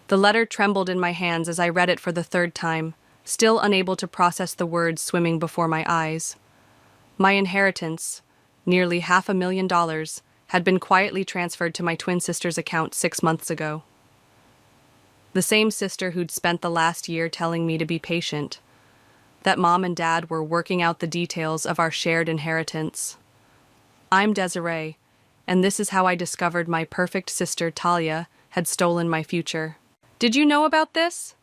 The letter trembled in my hands as I read it for the third time, still unable to process the words swimming before my eyes. My inheritance, nearly $500,000, had been quietly transferred to my twin sister's account 6 months ago. The same sister who'd spent the last year telling me to be patient, that Mom and Dad were working out the details of our shared inheritance. I'm Desiree, and this is how I discovered my perfect sister Talia had stolen my future. Did you know about this?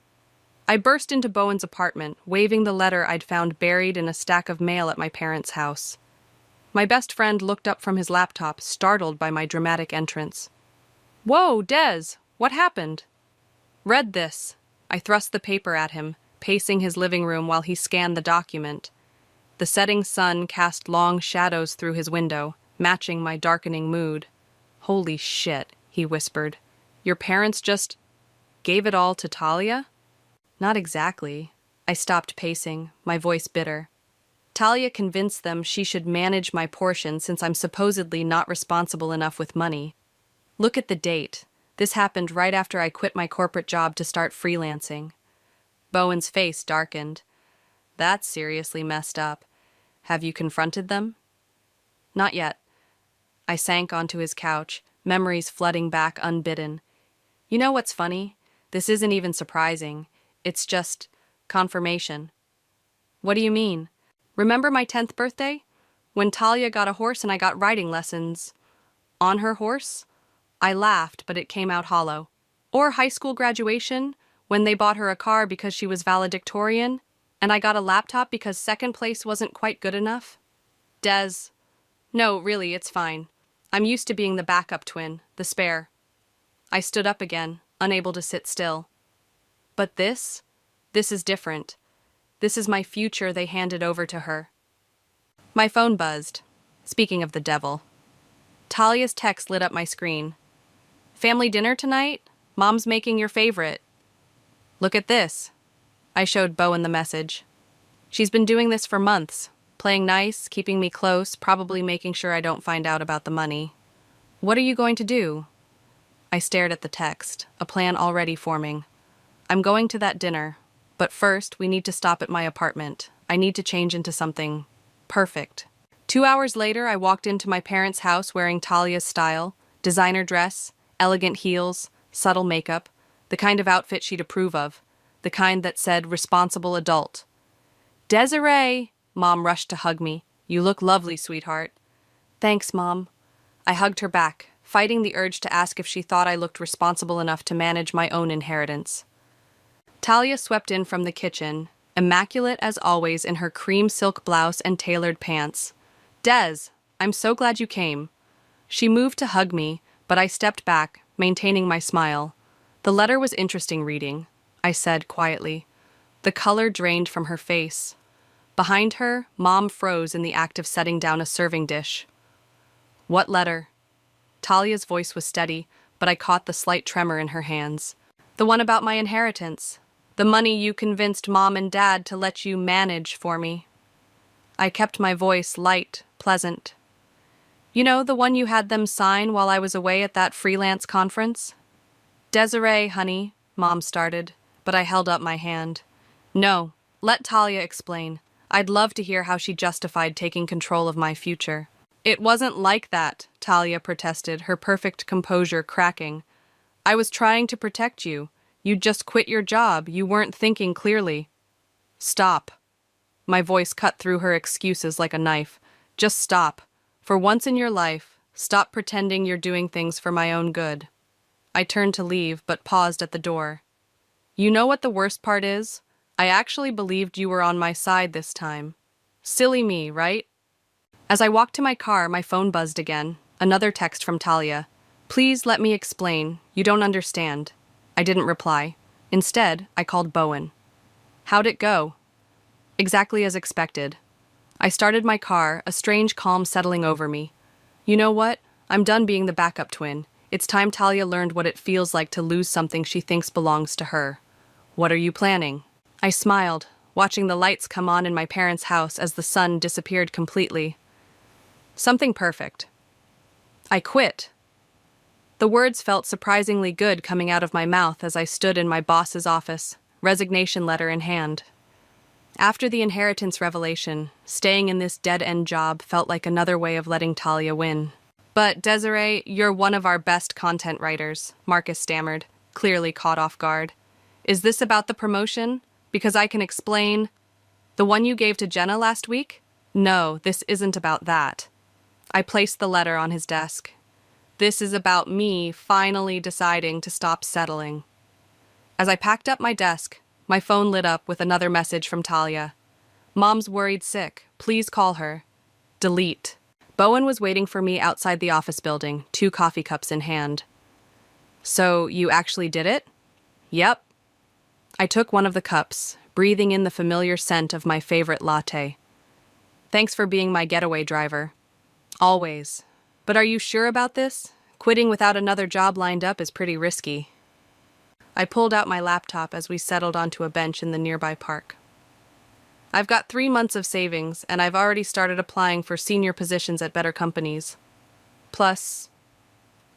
I burst into Bowen's apartment, waving the letter I'd found buried in a stack of mail at my parents' house. My best friend looked up from his laptop, startled by my dramatic entrance. "Whoa, Des, what happened?" "Read this." I thrust the paper at him, pacing his living room while he scanned the document. The setting sun cast long shadows through his window, matching my darkening mood. "Holy shit," he whispered. "Your parents just gave it all to Talia?" "Not exactly." I stopped pacing, my voice bitter. "Talia convinced them she should manage my portion since I'm supposedly not responsible enough with money. Look at the date. This happened right after I quit my corporate job to start freelancing." Bowen's face darkened. "That's seriously messed up. Have you confronted them?" "Not yet." I sank onto his couch, memories flooding back unbidden. "You know what's funny? This isn't even surprising. It's just confirmation." "What do you mean?" "Remember my 10th birthday? When Talia got a horse and I got riding lessons on her horse?" I laughed, but it came out hollow. "Or high school graduation, when they bought her a car because she was valedictorian, and I got a laptop because second place wasn't quite good enough?" "Des, no, really, it's fine. I'm used to being the backup twin, the spare." I stood up again, unable to sit still. "But this is different. This is my future they handed over to her." My phone buzzed. Speaking of the devil. Talia's text lit up my screen. "Family dinner tonight? Mom's making your favorite." "Look at this." I showed Bowen the message. "She's been doing this for months, playing nice, keeping me close, probably making sure I don't find out about the money. What are you going to do?" I stared at the text, a plan already forming. "I'm going to that dinner, but first we need to stop at my apartment. I need to change into something perfect." 2 hours later, I walked into my parents' house wearing Talia's style, designer dress, elegant heels, subtle makeup, the kind of outfit she'd approve of, the kind that said responsible adult. "Desiree!" Mom rushed to hug me. "You look lovely, sweetheart." "Thanks, Mom." I hugged her back, fighting the urge to ask if she thought I looked responsible enough to manage my own inheritance. Talia swept in from the kitchen, immaculate as always in her cream silk blouse and tailored pants. "Des, I'm so glad you came." She moved to hug me, but I stepped back, maintaining my smile. "The letter was interesting reading," I said quietly. The color drained from her face. Behind her, Mom froze in the act of setting down a serving dish. "What letter?" Talia's voice was steady, but I caught the slight tremor in her hands. "The one about my inheritance. The money you convinced Mom and Dad to let you manage for me." I kept my voice light, pleasant. "You know, the one you had them sign while I was away at that freelance conference?" "Desiree, honey," Mom started, but I held up my hand. "No, let Talia explain. I'd love to hear how she justified taking control of my future." "It wasn't like that," Talia protested, her perfect composure cracking. "I was trying to protect you. You'd just quit your job. You weren't thinking clearly." "Stop." My voice cut through her excuses like a knife. "Just stop. For once in your life, stop pretending you're doing things for my own good." I turned to leave, but paused at the door. "You know what the worst part is? I actually believed you were on my side this time. Silly me, right?" As I walked to my car, my phone buzzed again. Another text from Talia. "Please let me explain. You don't understand." I didn't reply. Instead, I called Bowen. "How'd it go?" "Exactly as expected." I started my car, a strange calm settling over me. "You know what? I'm done being the backup twin. It's time Talia learned what it feels like to lose something she thinks belongs to her." "What are you planning?" I smiled, watching the lights come on in my parents' house as the sun disappeared completely. "Something perfect." "I quit." The words felt surprisingly good coming out of my mouth as I stood in my boss's office, resignation letter in hand. After the inheritance revelation, staying in this dead-end job felt like another way of letting Talia win. "But, Desiree, you're one of our best content writers," Marcus stammered, clearly caught off guard. "Is this about the promotion? Because I can explain." "The one you gave to Jenna last week?" "No, this isn't about that." I placed the letter on his desk. "This is about me finally deciding to stop settling." As I packed up my desk, my phone lit up with another message from Talia. "Mom's worried sick. Please call her." Delete. Bowen was waiting for me outside the office building, 2 coffee cups in hand. "So, you actually did it?" "Yep." I took one of the cups, breathing in the familiar scent of my favorite latte. "Thanks for being my getaway driver." "Always. But are you sure about this? Quitting without another job lined up is pretty risky." I pulled out my laptop as we settled onto a bench in the nearby park. "I've got 3 months of savings, and I've already started applying for senior positions at better companies. Plus,"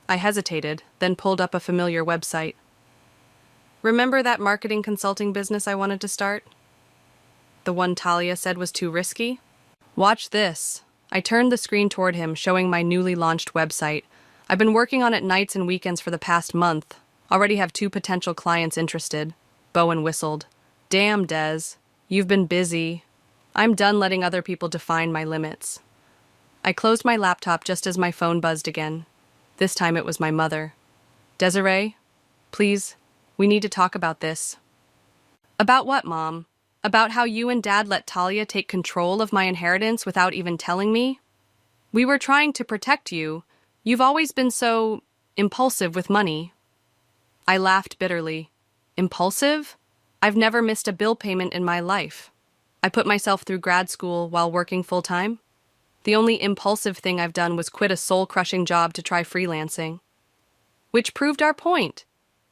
I hesitated, then pulled up a familiar website. "Remember that marketing consulting business I wanted to start? The one Talia said was too risky? Watch this." I turned the screen toward him, showing my newly launched website. "I've been working on it nights and weekends for the past month. Already have 2 potential clients interested." Bowen whistled. "Damn, Des. You've been busy. I'm done letting other people define my limits." I closed my laptop just as my phone buzzed again. This time it was my mother. "Desiree, please, we need to talk about this." "About what, Mom? About how you and Dad let Talia take control of my inheritance without even telling me? We were trying to protect you. You've always been so impulsive with money." I laughed bitterly. "Impulsive? I've never missed a bill payment in my life. I put myself through grad school while working full-time. The only impulsive thing I've done was quit a soul-crushing job to try freelancing." "Which proved our point.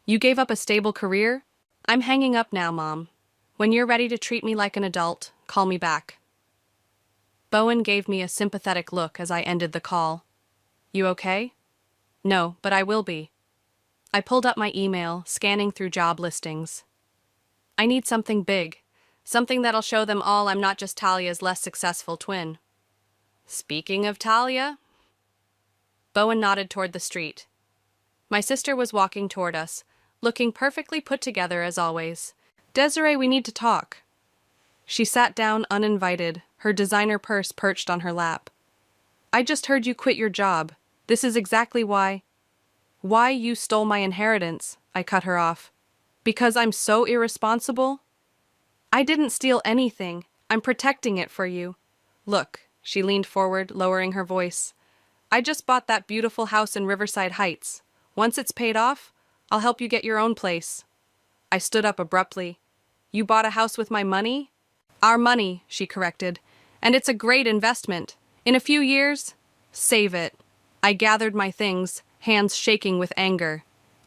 You gave up a stable career?" "I'm hanging up now, Mom. When you're ready to treat me like an adult, call me back." Bowen gave me a sympathetic look as I ended the call. "You okay?" "No, but I will be." I pulled up my email, scanning through job listings. "I need something big. Something that'll show them all I'm not just Talia's less successful twin." "Speaking of Talia?" Bowen nodded toward the street. My sister was walking toward us, looking perfectly put together as always. "Desiree, we need to talk." She sat down uninvited, her designer purse perched on her lap. "I just heard you quit your job. This is exactly why." "Why you stole my inheritance," I cut her off. "Because I'm so irresponsible?" "I didn't steal anything. I'm protecting it for you. Look," she leaned forward, lowering her voice. "I just bought that beautiful house in Riverside Heights. Once it's paid off, I'll help you get your own place." I stood up abruptly. "You bought a house with my money?" "Our money," she corrected. "And it's a great investment. In a few years, save it." I gathered my things, hands shaking with anger.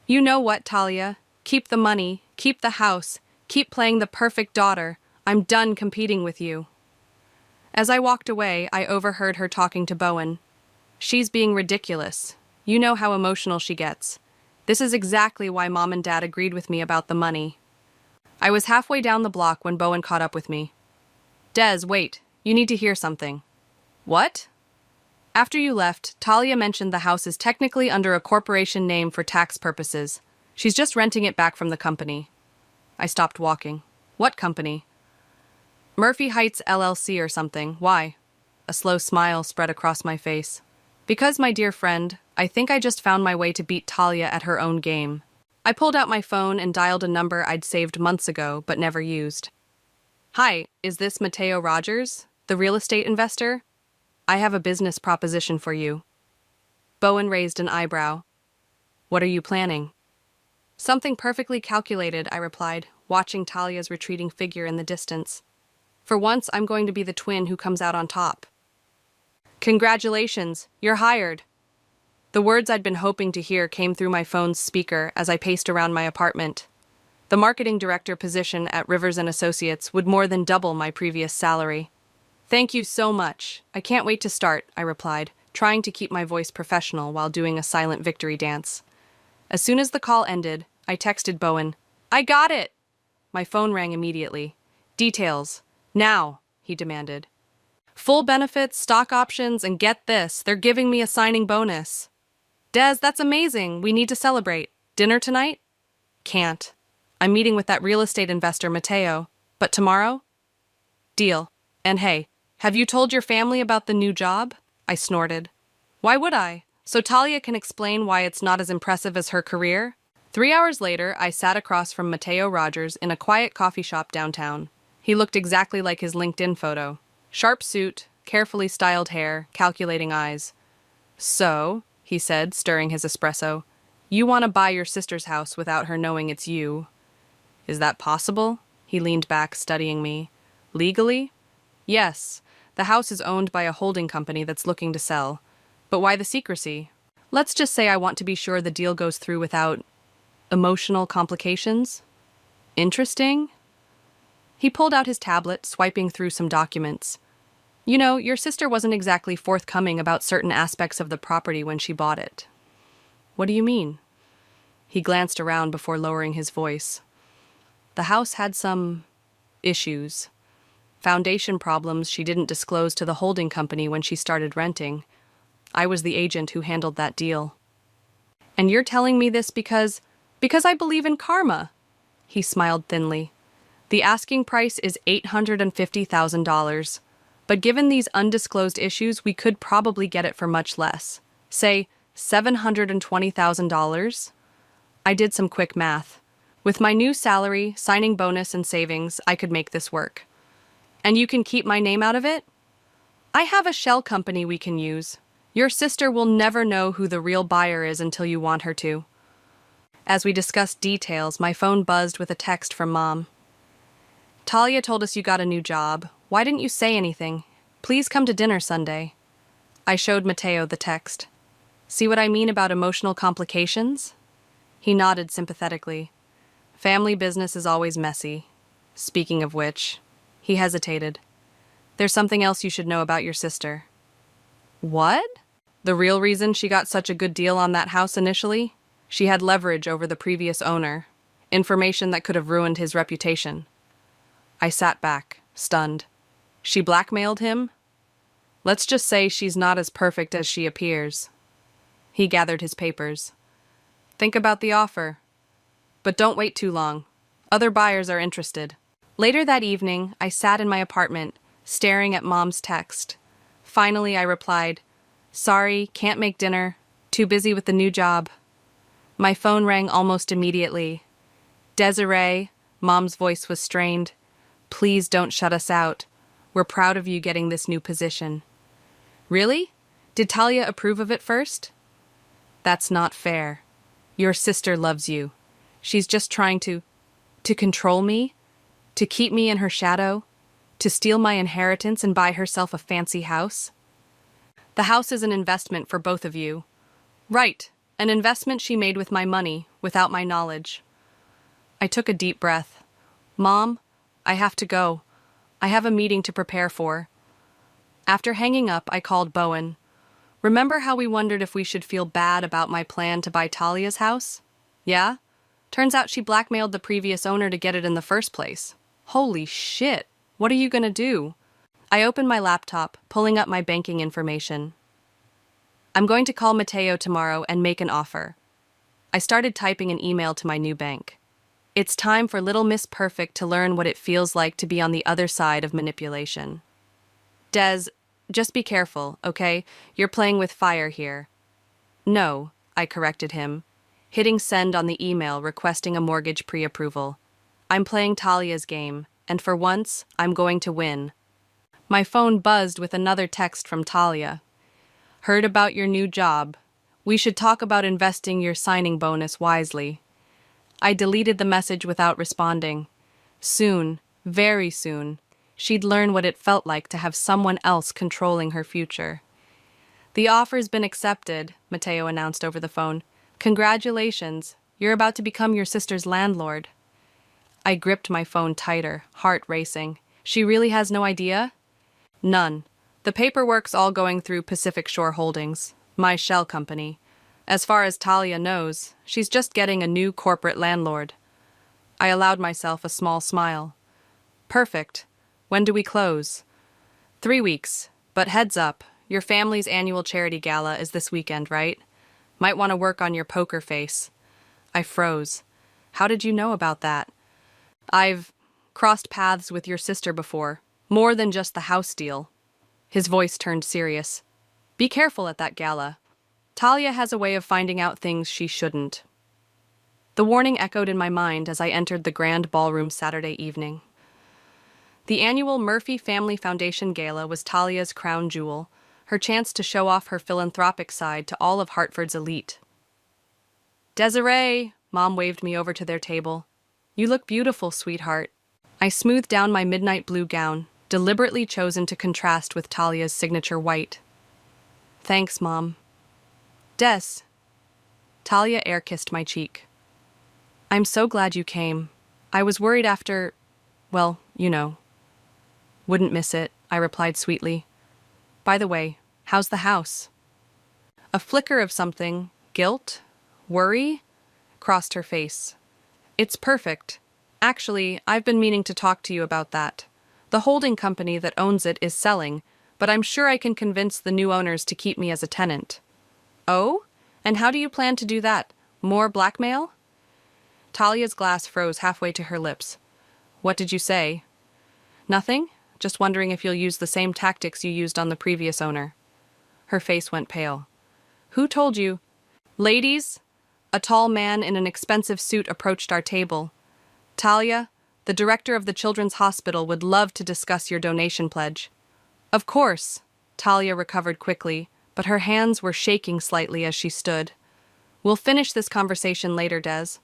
"You know what, Talia? Keep the money, keep the house, keep playing the perfect daughter. I'm done competing with you." As I walked away, I overheard her talking to Bowen. "She's being ridiculous. You know how emotional she gets. This is exactly why Mom and Dad agreed with me about the money." I was halfway down the block when Bowen caught up with me. "Des, wait. You need to hear something." "What?" "After you left, Talia mentioned the house is technically under a corporation name for tax purposes. She's just renting it back from the company." I stopped walking. "What company?" "Murphy Heights LLC or something. Why?" A slow smile spread across my face. "Because, my dear friend, I think I just found my way to beat Talia at her own game." I pulled out my phone and dialed a number I'd saved months ago but never used. "Hi, is this Mateo Rogers, the real estate investor? I have a business proposition for you." Bowen raised an eyebrow. "What are you planning?" "Something perfectly calculated," I replied, watching Talia's retreating figure in the distance. "For once, I'm going to be the twin who comes out on top." "Congratulations, you're hired." The words I'd been hoping to hear came through my phone's speaker as I paced around my apartment. The marketing director position at Rivers & Associates would more than double my previous salary. "Thank you so much. I can't wait to start," I replied, trying to keep my voice professional while doing a silent victory dance. As soon as the call ended, I texted Bowen. I got it! My phone rang immediately. Details. Now, he demanded. Full benefits, stock options, and get this, they're giving me a signing bonus. Des, that's amazing. We need to celebrate. Dinner tonight? Can't. I'm meeting with that real estate investor, Mateo. But tomorrow? Deal. And hey, have you told your family about the new job? I snorted. Why would I? So Talia can explain why it's not as impressive as her career? 3 hours later, I sat across from Mateo Rogers in a quiet coffee shop downtown. He looked exactly like his LinkedIn photo. Sharp suit, carefully styled hair, calculating eyes. So, he said, stirring his espresso, you want to buy your sister's house without her knowing it's you. Is that possible? He leaned back, studying me. Legally? Yes. The house is owned by a holding company that's looking to sell. But why the secrecy? Let's just say I want to be sure the deal goes through without emotional complications. Interesting? He pulled out his tablet, swiping through some documents. You know, your sister wasn't exactly forthcoming about certain aspects of the property when she bought it. What do you mean? He glanced around before lowering his voice. The house had some issues. Foundation problems she didn't disclose to the holding company when she started renting. I was the agent who handled that deal. And you're telling me this because I believe in karma. He smiled thinly. The asking price is $850,000. But given these undisclosed issues, we could probably get it for much less. Say, $720,000? I did some quick math. With my new salary, signing bonus, and savings, I could make this work. And you can keep my name out of it? I have a shell company we can use. Your sister will never know who the real buyer is until you want her to. As we discussed details, my phone buzzed with a text from Mom. Talia told us you got a new job. Why didn't you say anything? Please come to dinner Sunday. I showed Mateo the text. See what I mean about emotional complications? He nodded sympathetically. Family business is always messy. Speaking of which, he hesitated. There's something else you should know about your sister. What? The real reason she got such a good deal on that house initially? She had leverage over the previous owner, information that could have ruined his reputation. I sat back, stunned. She blackmailed him? Let's just say she's not as perfect as she appears. He gathered his papers. Think about the offer. But don't wait too long. Other buyers are interested. Later that evening, I sat in my apartment, staring at Mom's text. Finally, I replied, Sorry, can't make dinner. Too busy with the new job. My phone rang almost immediately. Desiree, Mom's voice was strained. Please don't shut us out. We're proud of you getting this new position. Really? Did Talia approve of it first? That's not fair. Your sister loves you. She's just trying to control me, to keep me in her shadow, to steal my inheritance and buy herself a fancy house. The house is an investment for both of you. Right, an investment she made with my money, without my knowledge. I took a deep breath. Mom, I have to go. I have a meeting to prepare for. After hanging up, I called Bowen. Remember how we wondered if we should feel bad about my plan to buy Talia's house? Yeah? Turns out she blackmailed the previous owner to get it in the first place. Holy shit! What are you gonna do? I opened my laptop, pulling up my banking information. I'm going to call Mateo tomorrow and make an offer. I started typing an email to my new bank. It's time for Little Miss Perfect to learn what it feels like to be on the other side of manipulation. Des, just be careful, okay? You're playing with fire here. No, I corrected him, hitting send on the email requesting a mortgage pre-approval. I'm playing Talia's game, and for once, I'm going to win. My phone buzzed with another text from Talia. Heard about your new job. We should talk about investing your signing bonus wisely. I deleted the message without responding. Soon, very soon, she'd learn what it felt like to have someone else controlling her future. The offer's been accepted, Mateo announced over the phone. Congratulations, you're about to become your sister's landlord. I gripped my phone tighter, heart racing. She really has no idea? None. The paperwork's all going through Pacific Shore Holdings, my shell company. As far as Talia knows, she's just getting a new corporate landlord. I allowed myself a small smile. Perfect. When do we close? 3 weeks. But heads up, your family's annual charity gala is this weekend, right? Might want to work on your poker face. I froze. How did you know about that? I've crossed paths with your sister before, more than just the house deal. His voice turned serious. Be careful at that gala. Talia has a way of finding out things she shouldn't. The warning echoed in my mind as I entered the grand ballroom Saturday evening. The annual Murphy Family Foundation Gala was Talia's crown jewel, her chance to show off her philanthropic side to all of Hartford's elite. Desiree! Mom waved me over to their table. You look beautiful, sweetheart. I smoothed down my midnight blue gown, deliberately chosen to contrast with Talia's signature white. Thanks, Mom. Des. Talia air-kissed my cheek. I'm so glad you came. I was worried after, well, you know. Wouldn't miss it, I replied sweetly. By the way, how's the house? A flicker of something, guilt, worry, crossed her face. It's perfect. Actually, I've been meaning to talk to you about that. The holding company that owns it is selling, but I'm sure I can convince the new owners to keep me as a tenant. Oh? And how do you plan to do that? More blackmail? Talia's glass froze halfway to her lips. What did you say? Nothing? Just wondering if you'll use the same tactics you used on the previous owner. Her face went pale. Who told you? Ladies? A tall man in an expensive suit approached our table. Talia, the director of the Children's Hospital would love to discuss your donation pledge. Of course. Talia recovered quickly, but her hands were shaking slightly as she stood. We'll finish this conversation later, Des.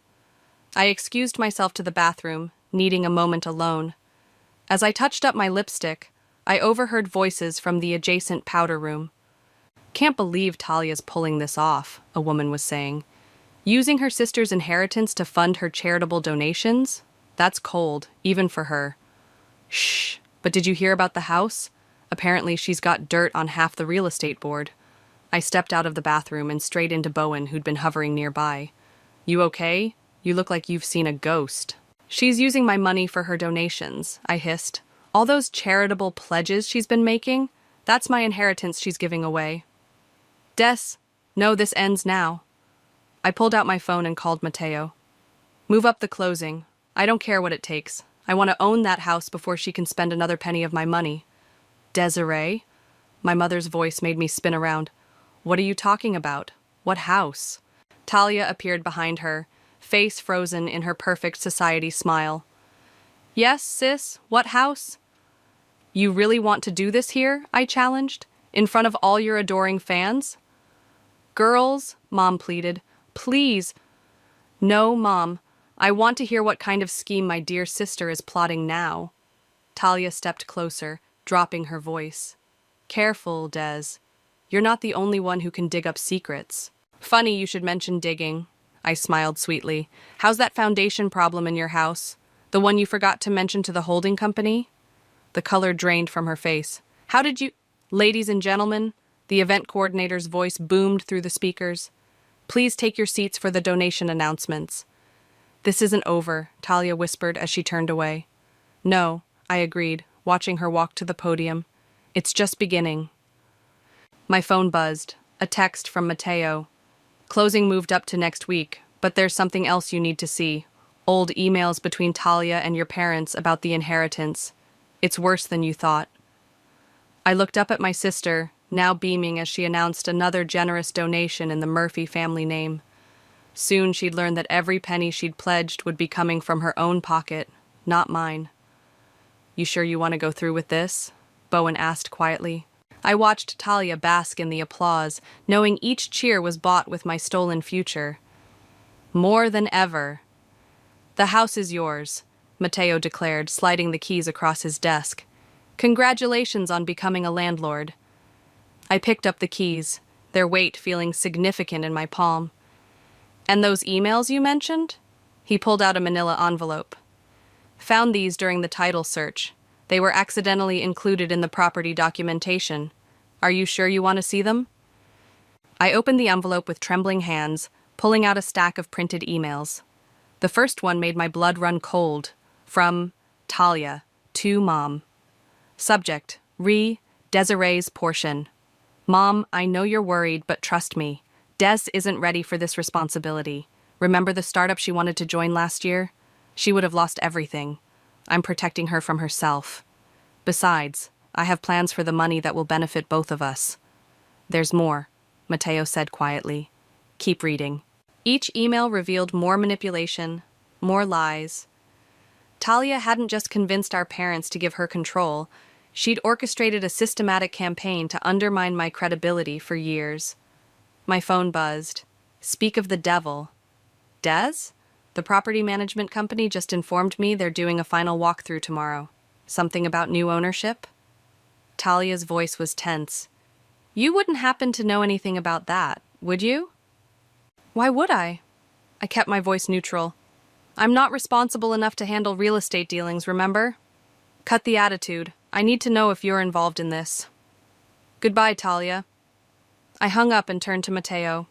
I excused myself to the bathroom, needing a moment alone. As I touched up my lipstick, I overheard voices from the adjacent powder room. Can't believe Talia's pulling this off, a woman was saying. Using her sister's inheritance to fund her charitable donations? That's cold, even for her. Shh, but did you hear about the house? Apparently she's got dirt on half the real estate board. I stepped out of the bathroom and straight into Bowen, who'd been hovering nearby. You okay? You look like you've seen a ghost. She's using my money for her donations, I hissed. All those charitable pledges she's been making, that's my inheritance she's giving away. Des, no, this ends now. I pulled out my phone and called Mateo. Move up the closing. I don't care what it takes. I want to own that house before she can spend another penny of my money. Desiree? My mother's voice made me spin around. What are you talking about? What house? Talia appeared behind her, face frozen in her perfect society smile. Yes, sis, what house? You really want to do this here? I challenged, in front of all your adoring fans? Girls, Mom pleaded, please. No, Mom, I want to hear what kind of scheme my dear sister is plotting now. Talia stepped closer, dropping her voice. Careful, Des. You're not the only one who can dig up secrets. Funny you should mention digging. I smiled sweetly. How's that foundation problem in your house? The one you forgot to mention to the holding company? The color drained from her face. How did you— Ladies and gentlemen, the event coordinator's voice boomed through the speakers. Please take your seats for the donation announcements. This isn't over, Talia whispered as she turned away. No, I agreed, watching her walk to the podium. It's just beginning. My phone buzzed. A text from Mateo. Closing moved up to next week, but there's something else you need to see. Old emails between Talia and your parents about the inheritance. It's worse than you thought. I looked up at my sister, now beaming as she announced another generous donation in the Murphy family name. Soon she'd learn that every penny she'd pledged would be coming from her own pocket, not mine. You sure you want to go through with this? Bowen asked quietly. I watched Talia bask in the applause, knowing each cheer was bought with my stolen future. More than ever. The house is yours, Mateo declared, sliding the keys across his desk. Congratulations on becoming a landlord. I picked up the keys, their weight feeling significant in my palm. And those emails you mentioned? He pulled out a manila envelope. Found these during the title search. They were accidentally included in the property documentation. Are you sure you want to see them? I opened the envelope with trembling hands, pulling out a stack of printed emails. The first one made my blood run cold. From Talia to Mom. Subject: Desiree's portion. Mom, I know you're worried, but trust me. Des isn't ready for this responsibility. Remember the startup she wanted to join last year? She would have lost everything. I'm protecting her from herself. Besides, I have plans for the money that will benefit both of us. There's more, Mateo said quietly. Keep reading. Each email revealed more manipulation, more lies. Talia hadn't just convinced our parents to give her control, she'd orchestrated a systematic campaign to undermine my credibility for years. My phone buzzed. Speak of the devil. Des? The property management company just informed me they're doing a final walkthrough tomorrow. Something about new ownership? Talia's voice was tense. You wouldn't happen to know anything about that, would you? Why would I? I kept my voice neutral. I'm not responsible enough to handle real estate dealings, remember? Cut the attitude. I need to know if you're involved in this. Goodbye, Talia. I hung up and turned to Mateo.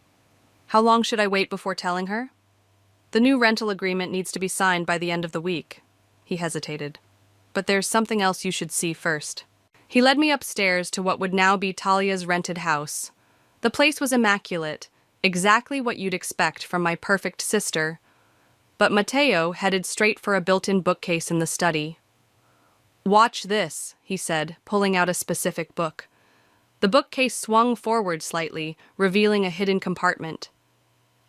How long should I wait before telling her? The new rental agreement needs to be signed by the end of the week. He hesitated. But there's something else you should see first. He led me upstairs to what would now be Talia's rented house. The place was immaculate, exactly what you'd expect from my perfect sister. But Mateo headed straight for a built-in bookcase in the study. Watch this, he said, pulling out a specific book. The bookcase swung forward slightly, revealing a hidden compartment.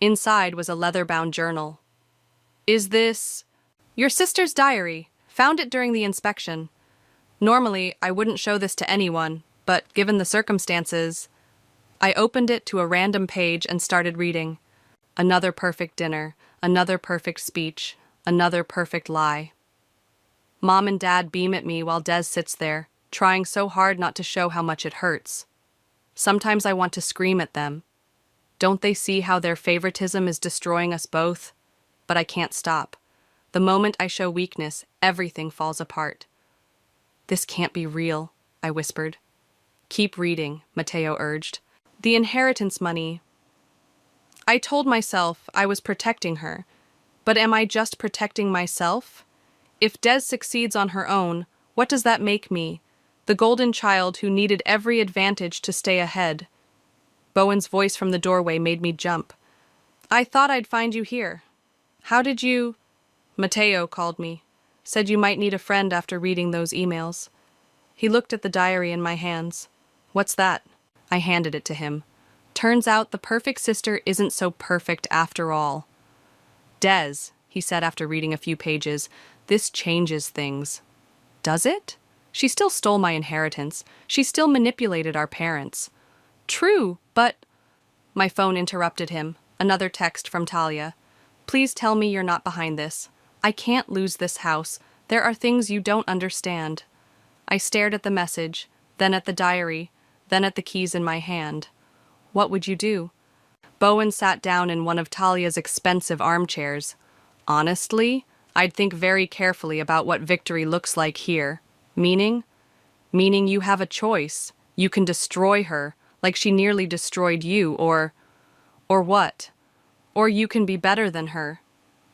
Inside was a leather-bound journal. Is this... Your sister's diary. Found it during the inspection. Normally, I wouldn't show this to anyone, but given the circumstances... I opened it to a random page and started reading. Another perfect dinner, another perfect speech, another perfect lie. Mom and Dad beam at me while Des sits there, trying so hard not to show how much it hurts. Sometimes I want to scream at them. Don't they see how their favoritism is destroying us both? But I can't stop. The moment I show weakness, everything falls apart. This can't be real, I whispered. Keep reading, Mateo urged. The inheritance money. I told myself I was protecting her, but am I just protecting myself? If Des succeeds on her own, what does that make me? The golden child who needed every advantage to stay ahead. Bowen's voice from the doorway made me jump. I thought I'd find you here. How did you... Mateo called me. Said you might need a friend after reading those emails. He looked at the diary in my hands. What's that? I handed it to him. Turns out the perfect sister isn't so perfect after all. Des, he said after reading a few pages, this changes things. Does it? She still stole my inheritance. She still manipulated our parents. True, but... My phone interrupted him. Another text from Talia. Please tell me you're not behind this. I can't lose this house. There are things you don't understand. I stared at the message, then at the diary, then at the keys in my hand. What would you do? Bowen sat down in one of Talia's expensive armchairs. Honestly, I'd think very carefully about what victory looks like here. Meaning? Meaning you have a choice. You can destroy her, like she nearly destroyed you, or what? Or you can be better than her.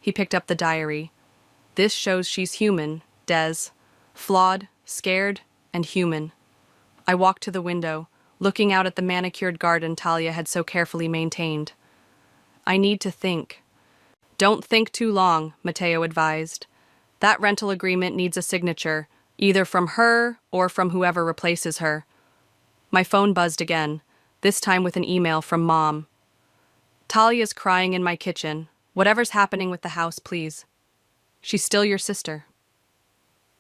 He picked up the diary. This shows she's human, Des. Flawed, scared, and human. I walked to the window, looking out at the manicured garden Talia had so carefully maintained. I need to think. Don't think too long, Mateo advised. That rental agreement needs a signature, either from her or from whoever replaces her. My phone buzzed again, this time with an email from Mom. Talia's crying in my kitchen. Whatever's happening with the house, please. She's still your sister.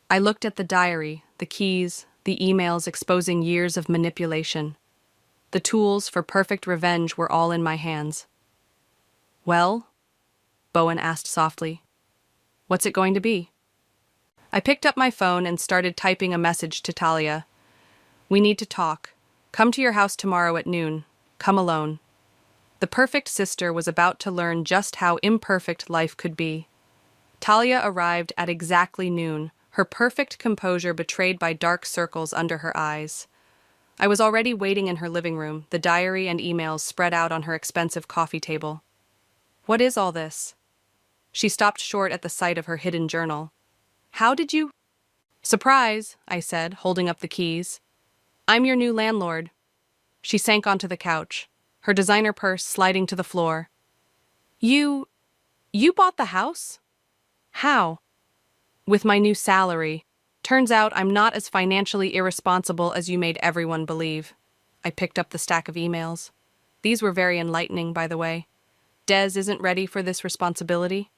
I looked at the diary, the keys, the emails exposing years of manipulation. The tools for perfect revenge were all in my hands. Well? Bowen asked softly. What's it going to be? I picked up my phone and started typing a message to Talia. We need to talk. Come to your house tomorrow at noon. Come alone. The perfect sister was about to learn just how imperfect life could be. Talia arrived at exactly noon, her perfect composure betrayed by dark circles under her eyes. I was already waiting in her living room, the diary and emails spread out on her expensive coffee table. What is all this? She stopped short at the sight of her hidden journal. How did you— Surprise, I said, holding up the keys. I'm your new landlord. She sank onto the couch, her designer purse sliding to the floor. You bought the house? How? With my new salary. Turns out I'm not as financially irresponsible as you made everyone believe. I picked up the stack of emails. These were very enlightening, by the way. Des isn't ready for this responsibility.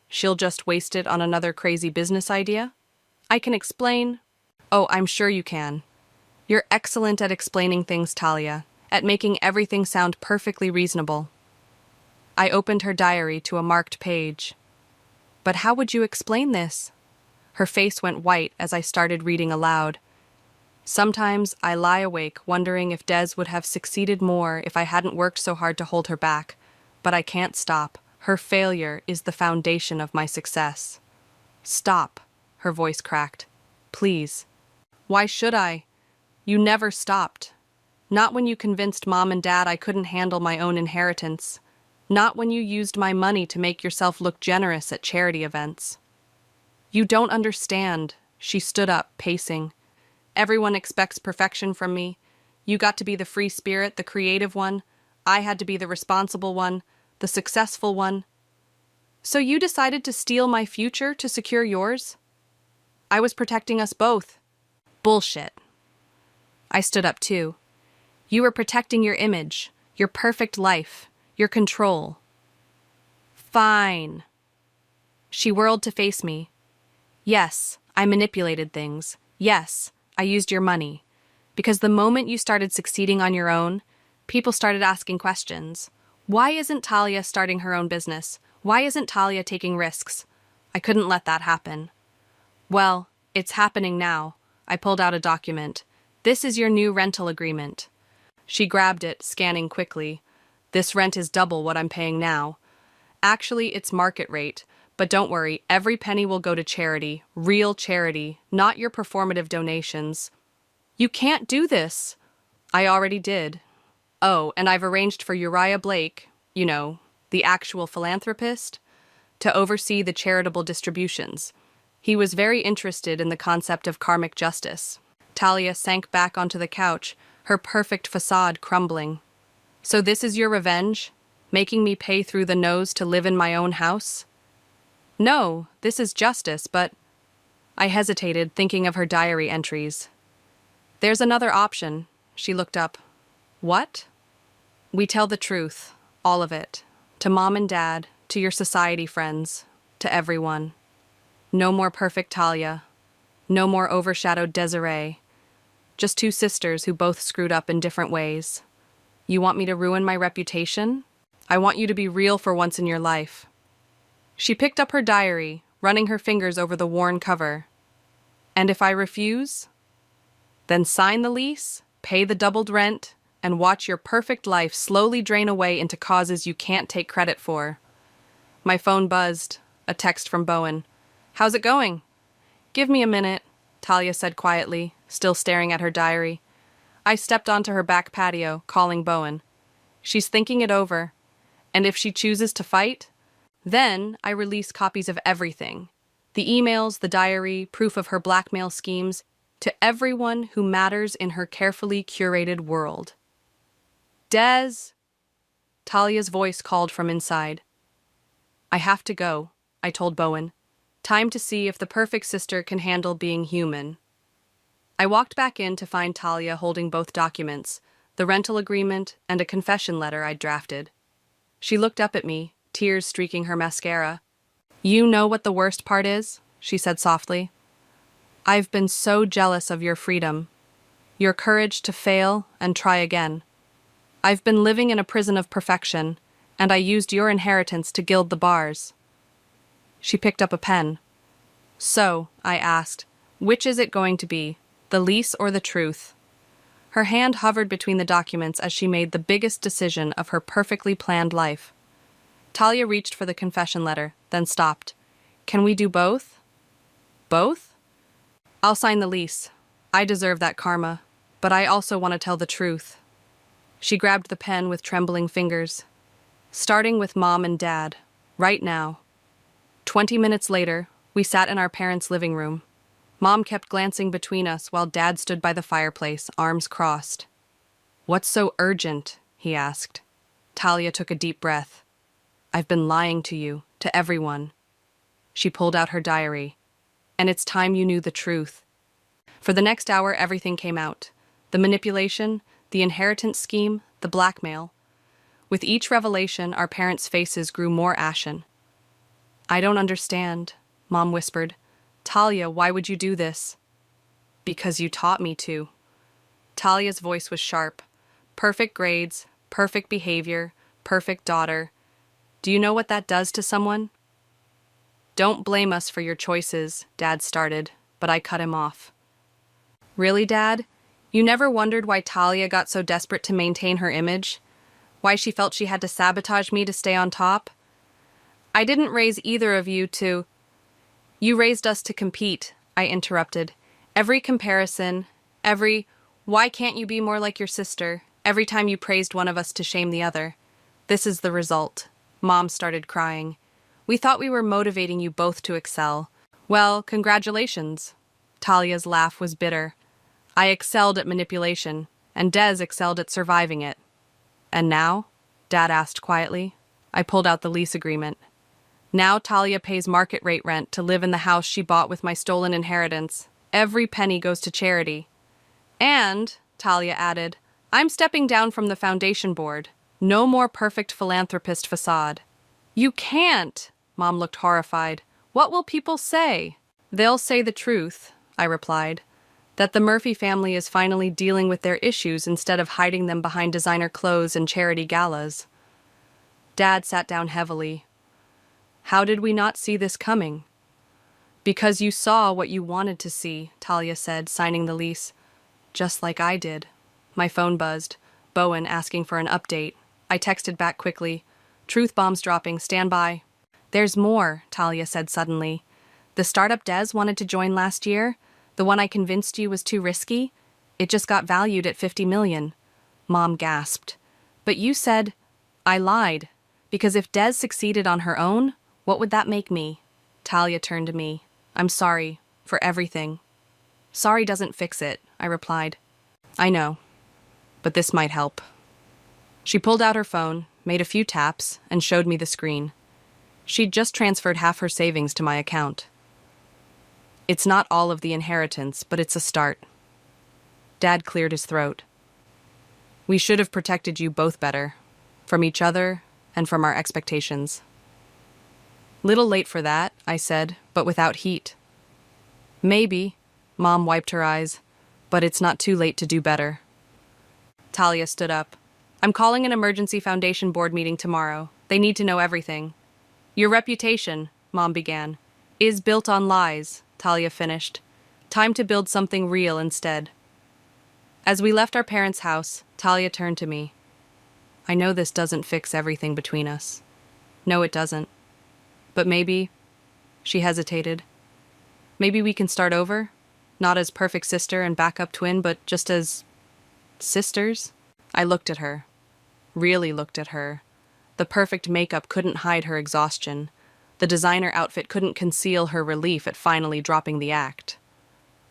She'll just waste it on another crazy business idea? I can explain. Oh, I'm sure you can. You're excellent at explaining things, Talia, at making everything sound perfectly reasonable. I opened her diary to a marked page. But how would you explain this? Her face went white as I started reading aloud. Sometimes I lie awake wondering if Des would have succeeded more if I hadn't worked so hard to hold her back, but I can't stop. Her failure is the foundation of my success. Stop, her voice cracked. Please. Why should I? You never stopped. Not when you convinced Mom and Dad I couldn't handle my own inheritance. Not when you used my money to make yourself look generous at charity events. You don't understand. She stood up, pacing. Everyone expects perfection from me. You got to be the free spirit, the creative one. I had to be the responsible one, the successful one. So you decided to steal my future to secure yours? I was protecting us both. Bullshit. I stood up too. You were protecting your image, your perfect life, your control. Fine. She whirled to face me. Yes, I manipulated things. Yes, I used your money. Because the moment you started succeeding on your own, people started asking questions. Why isn't Talia starting her own business? Why isn't Talia taking risks? I couldn't let that happen. Well, it's happening now. I pulled out a document. This is your new rental agreement. She grabbed it, scanning quickly. This rent is double what I'm paying now. Actually, it's market rate. But don't worry, every penny will go to charity, real charity, not your performative donations. You can't do this. I already did. Oh, and I've arranged for Uriah Blake, the actual philanthropist, to oversee the charitable distributions. He was very interested in the concept of karmic justice. Talia sank back onto the couch, her perfect facade crumbling. So this is your revenge? Making me pay through the nose to live in my own house? No, this is justice, but— I hesitated, thinking of her diary entries. There's another option. She looked up. What? We tell the truth, all of it. To Mom and Dad, to your society friends, to everyone. No more perfect Talia. No more overshadowed Desiree. Just two sisters who both screwed up in different ways. You want me to ruin my reputation? I want you to be real for once in your life. She picked up her diary, running her fingers over the worn cover. And if I refuse? Then sign the lease, pay the doubled rent, and watch your perfect life slowly drain away into causes you can't take credit for. My phone buzzed, a text from Bowen. How's it going? Give me a minute, Talia said quietly, still staring at her diary. I stepped onto her back patio, calling Bowen. She's thinking it over, and if she chooses to fight, then I release copies of everything. The emails, the diary, proof of her blackmail schemes, to everyone who matters in her carefully curated world. Des! Talia's voice called from inside. I have to go, I told Bowen. Time to see if the perfect sister can handle being human. I walked back in to find Talia holding both documents, the rental agreement and a confession letter I'd drafted. She looked up at me, tears streaking her mascara. You know what the worst part is? She said softly. I've been so jealous of your freedom, your courage to fail and try again. I've been living in a prison of perfection, and I used your inheritance to gild the bars. She picked up a pen. So, I asked, which is it going to be, the lease or the truth? Her hand hovered between the documents as she made the biggest decision of her perfectly planned life. Talia reached for the confession letter, then stopped. Can we do both? Both? I'll sign the lease. I deserve that karma. But I also want to tell the truth. She grabbed the pen with trembling fingers. Starting with Mom and Dad, right now. 20 minutes later, we sat in our parents' living room. Mom kept glancing between us while Dad stood by the fireplace, arms crossed. "What's so urgent?" he asked. Talia took a deep breath. "I've been lying to you, to everyone." She pulled out her diary. "And it's time you knew the truth." For the next hour, everything came out. The manipulation, the inheritance scheme, the blackmail. With each revelation, our parents' faces grew more ashen. "I don't understand," Mom whispered. "Talia, why would you do this?" "Because you taught me to." Talia's voice was sharp. "Perfect grades, perfect behavior, perfect daughter. Do you know what that does to someone?" "Don't blame us for your choices," Dad started, but I cut him off. "Really, Dad? You never wondered why Talia got so desperate to maintain her image? Why she felt she had to sabotage me to stay on top? I didn't raise either of you to—" "You raised us to compete," I interrupted. "Every comparison, every, 'why can't you be more like your sister?' Every time you praised one of us to shame the other. This is the result." Mom started crying. "We thought we were motivating you both to excel. Well, congratulations." Talia's laugh was bitter. "I excelled at manipulation, and Des excelled at surviving it." "And now?" Dad asked quietly. I pulled out the lease agreement. "Now Talia pays market rate rent to live in the house she bought with my stolen inheritance. Every penny goes to charity. And," Talia added, "I'm stepping down from the foundation board. No more perfect philanthropist facade." "You can't!" Mom looked horrified. "What will people say?" "They'll say the truth," I replied. "That the Murphy family is finally dealing with their issues instead of hiding them behind designer clothes and charity galas." Dad sat down heavily. "How did we not see this coming?" "Because you saw what you wanted to see," Talia said, signing the lease. "Just like I did." My phone buzzed. Bowen asking for an update. I texted back quickly. "Truth bombs dropping, stand by." "There's more," Talia said suddenly. "The startup Des wanted to join last year, the one I convinced you was too risky, it just got valued at 50 million. Mom gasped. "But you said—" "I lied. Because if Des succeeded on her own, what would that make me?" Talia turned to me. "I'm sorry. For everything." "Sorry doesn't fix it," I replied. "I know. But this might help." She pulled out her phone, made a few taps, and showed me the screen. She'd just transferred half her savings to my account. "It's not all of the inheritance, but it's a start." Dad cleared his throat. "We should have protected you both better, from each other and from our expectations." "Little late for that," I said, but without heat. "Maybe," Mom wiped her eyes, "but it's not too late to do better." Talia stood up. "I'm calling an emergency foundation board meeting tomorrow. They need to know everything." "Your reputation," Mom began, "is built on lies," Talia finished. "Time to build something real instead." As we left our parents' house, Talia turned to me. "I know this doesn't fix everything between us." "No, it doesn't. But maybe—" She hesitated. "Maybe we can start over? Not as perfect sister and backup twin, but just as— sisters?" I looked at her. Really looked at her. The perfect makeup couldn't hide her exhaustion. The designer outfit couldn't conceal her relief at finally dropping the act.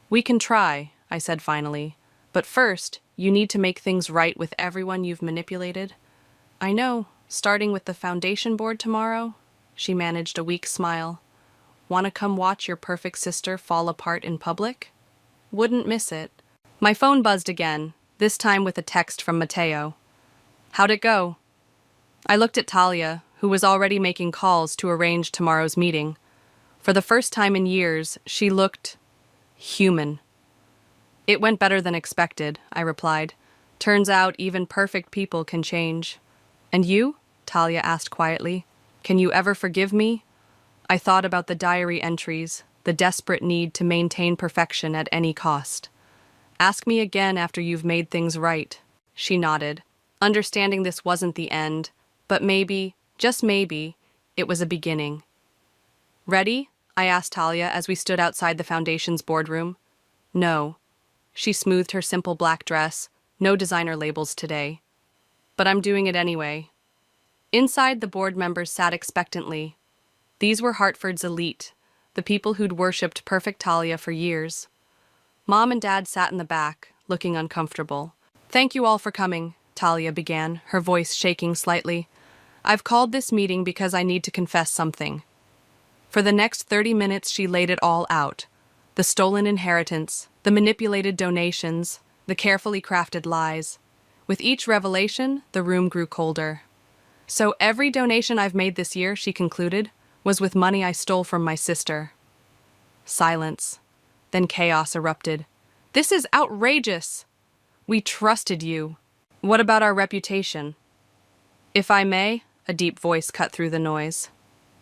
"We can try," I said finally. "But first, you need to make things right with everyone you've manipulated." "I know, starting with the foundation board tomorrow." She managed a weak smile. "Want to come watch your perfect sister fall apart in public?" "Wouldn't miss it." My phone buzzed again, this time with a text from Mateo. "How'd it go?" I looked at Talia, who was already making calls to arrange tomorrow's meeting. For the first time in years, she looked human. "It went better than expected," I replied. "Turns out even perfect people can change." "And you?" Talia asked quietly. "Can you ever forgive me?" I thought about the diary entries, the desperate need to maintain perfection at any cost. "Ask me again after you've made things right." She nodded, understanding this wasn't the end, but maybe, just maybe, it was a beginning. "Ready?" I asked Talia as we stood outside the foundation's boardroom. "No." She smoothed her simple black dress. No designer labels today. But I'm doing it anyway. Inside, the board members sat expectantly. These were Hartford's elite, the people who'd worshipped perfect Talia for years. Mom and Dad sat in the back, looking uncomfortable. "Thank you all for coming," Talia began, her voice shaking slightly. "I've called this meeting because I need to confess something." For the next 30 minutes, she laid it all out. The stolen inheritance, the manipulated donations, the carefully crafted lies. With each revelation, the room grew colder. "So every donation I've made this year," she concluded, "was with money I stole from my sister." Silence. Then chaos erupted. "This is outrageous! We trusted you. What about our reputation?" "If I may," a deep voice cut through the noise.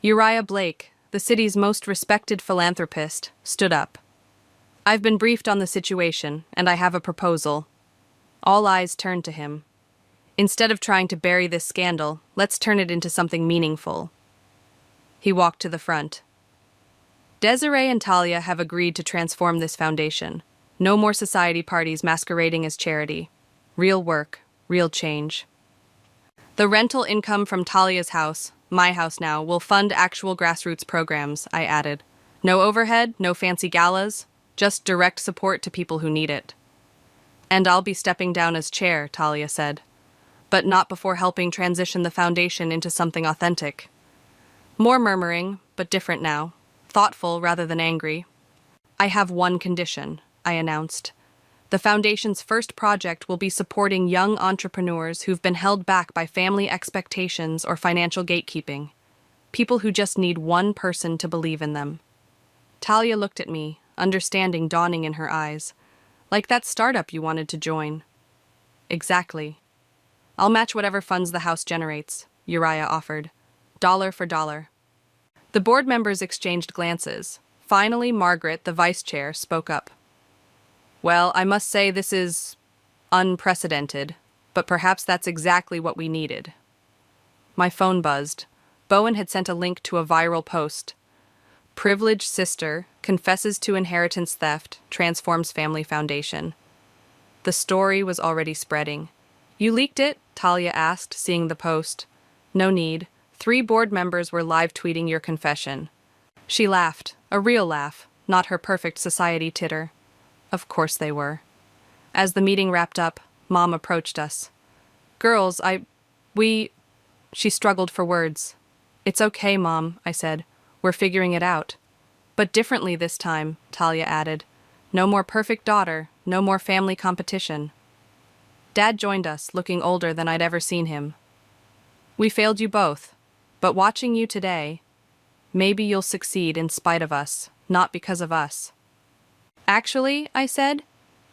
Uriah Blake, the city's most respected philanthropist, stood up. "I've been briefed on the situation, and I have a proposal." All eyes turned to him. "Instead of trying to bury this scandal, let's turn it into something meaningful." He walked to the front. "Desiree and Talia have agreed to transform this foundation. No more society parties masquerading as charity. Real work, real change. The rental income from Talia's house, my house now, will fund actual grassroots programs," I added. "No overhead, no fancy galas, just direct support to people who need it." "And I'll be stepping down as chair," Talia said. "But not before helping transition the foundation into something authentic." More murmuring, but different now. Thoughtful rather than angry. "I have one condition," I announced. "The foundation's first project will be supporting young entrepreneurs who've been held back by family expectations or financial gatekeeping. People who just need one person to believe in them." Talia looked at me, understanding dawning in her eyes. "Like that startup you wanted to join." "Exactly. I'll match whatever funds the house generates," Uriah offered. "Dollar for dollar." The board members exchanged glances. Finally, Margaret, the vice chair, spoke up. "Well, I must say this is unprecedented, but perhaps that's exactly what we needed." My phone buzzed. Bowen had sent a link to a viral post. "Privileged sister confesses to inheritance theft, transforms family foundation." The story was already spreading. "You leaked it?" Talia asked, seeing the post. "No need. 3 board members were live tweeting your confession." She laughed, a real laugh, not her perfect society titter. Of course they were. As the meeting wrapped up, Mom approached us. "Girls, we..." She struggled for words. "It's okay, Mom," I said. "We're figuring it out." "But differently this time," Talia added. "No more perfect daughter, no more family competition." Dad joined us, looking older than I'd ever seen him. "We failed you both, but watching you today, maybe you'll succeed in spite of us, not because of us." "Actually," I said,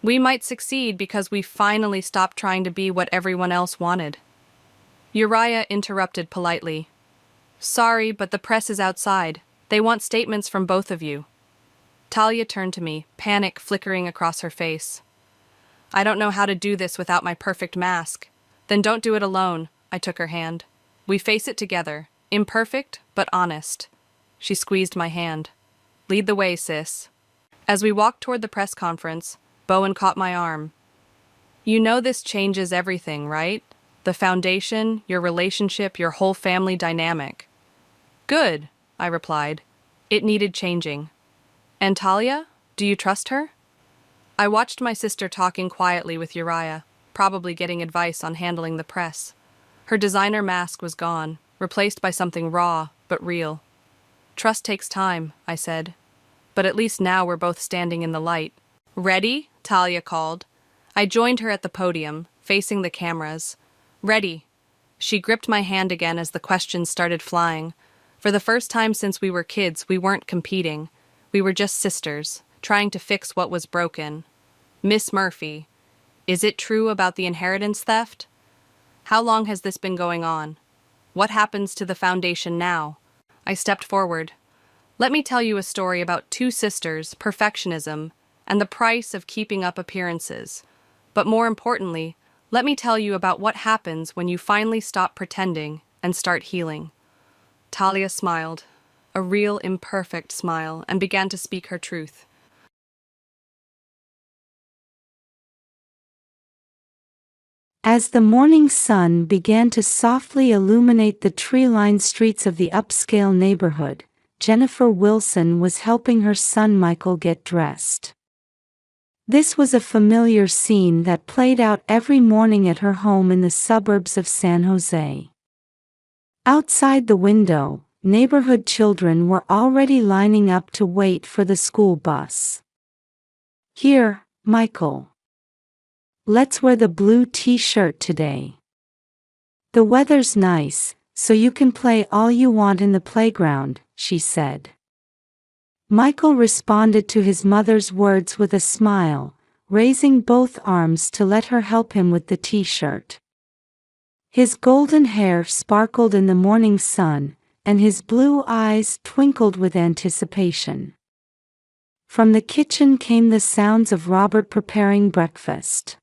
"we might succeed because we finally stopped trying to be what everyone else wanted." Uriah interrupted politely. "Sorry, but the press is outside. They want statements from both of you." Talia turned to me, panic flickering across her face. "I don't know how to do this without my perfect mask." "Then don't do it alone," I took her hand. "We face it together, imperfect but honest." She squeezed my hand. "Lead the way, sis." As we walked toward the press conference, Bowen caught my arm. "You know this changes everything, right? The foundation, your relationship, your whole family dynamic." "Good," I replied. "It needed changing." "And Talia? Do you trust her?" I watched my sister talking quietly with Uriah, probably getting advice on handling the press. Her designer mask was gone, replaced by something raw, but real. "Trust takes time," I said. "But at least now we're both standing in the light." "Ready?" Talia called. I joined her at the podium, facing the cameras. "Ready." She gripped my hand again as the questions started flying. For the first time since we were kids, we weren't competing. We were just sisters, trying to fix what was broken. "Miss Murphy, is it true about the inheritance theft? How long has this been going on? What happens to the foundation now?" I stepped forward. "Let me tell you a story about 2 sisters, perfectionism, and the price of keeping up appearances. But more importantly, let me tell you about what happens when you finally stop pretending and start healing." Talia smiled, a real imperfect smile, and began to speak her truth. As the morning sun began to softly illuminate the tree-lined streets of the upscale neighborhood, Jennifer Wilson was helping her son Michael get dressed. This was a familiar scene that played out every morning at her home in the suburbs of San Jose. Outside the window, neighborhood children were already lining up to wait for the school bus. "Here, Michael. Let's wear the blue t-shirt today. The weather's nice, so you can play all you want in the playground," she said. Michael responded to his mother's words with a smile, raising both arms to let her help him with the t-shirt. His golden hair sparkled in the morning sun, and his blue eyes twinkled with anticipation. From the kitchen came the sounds of Robert preparing breakfast.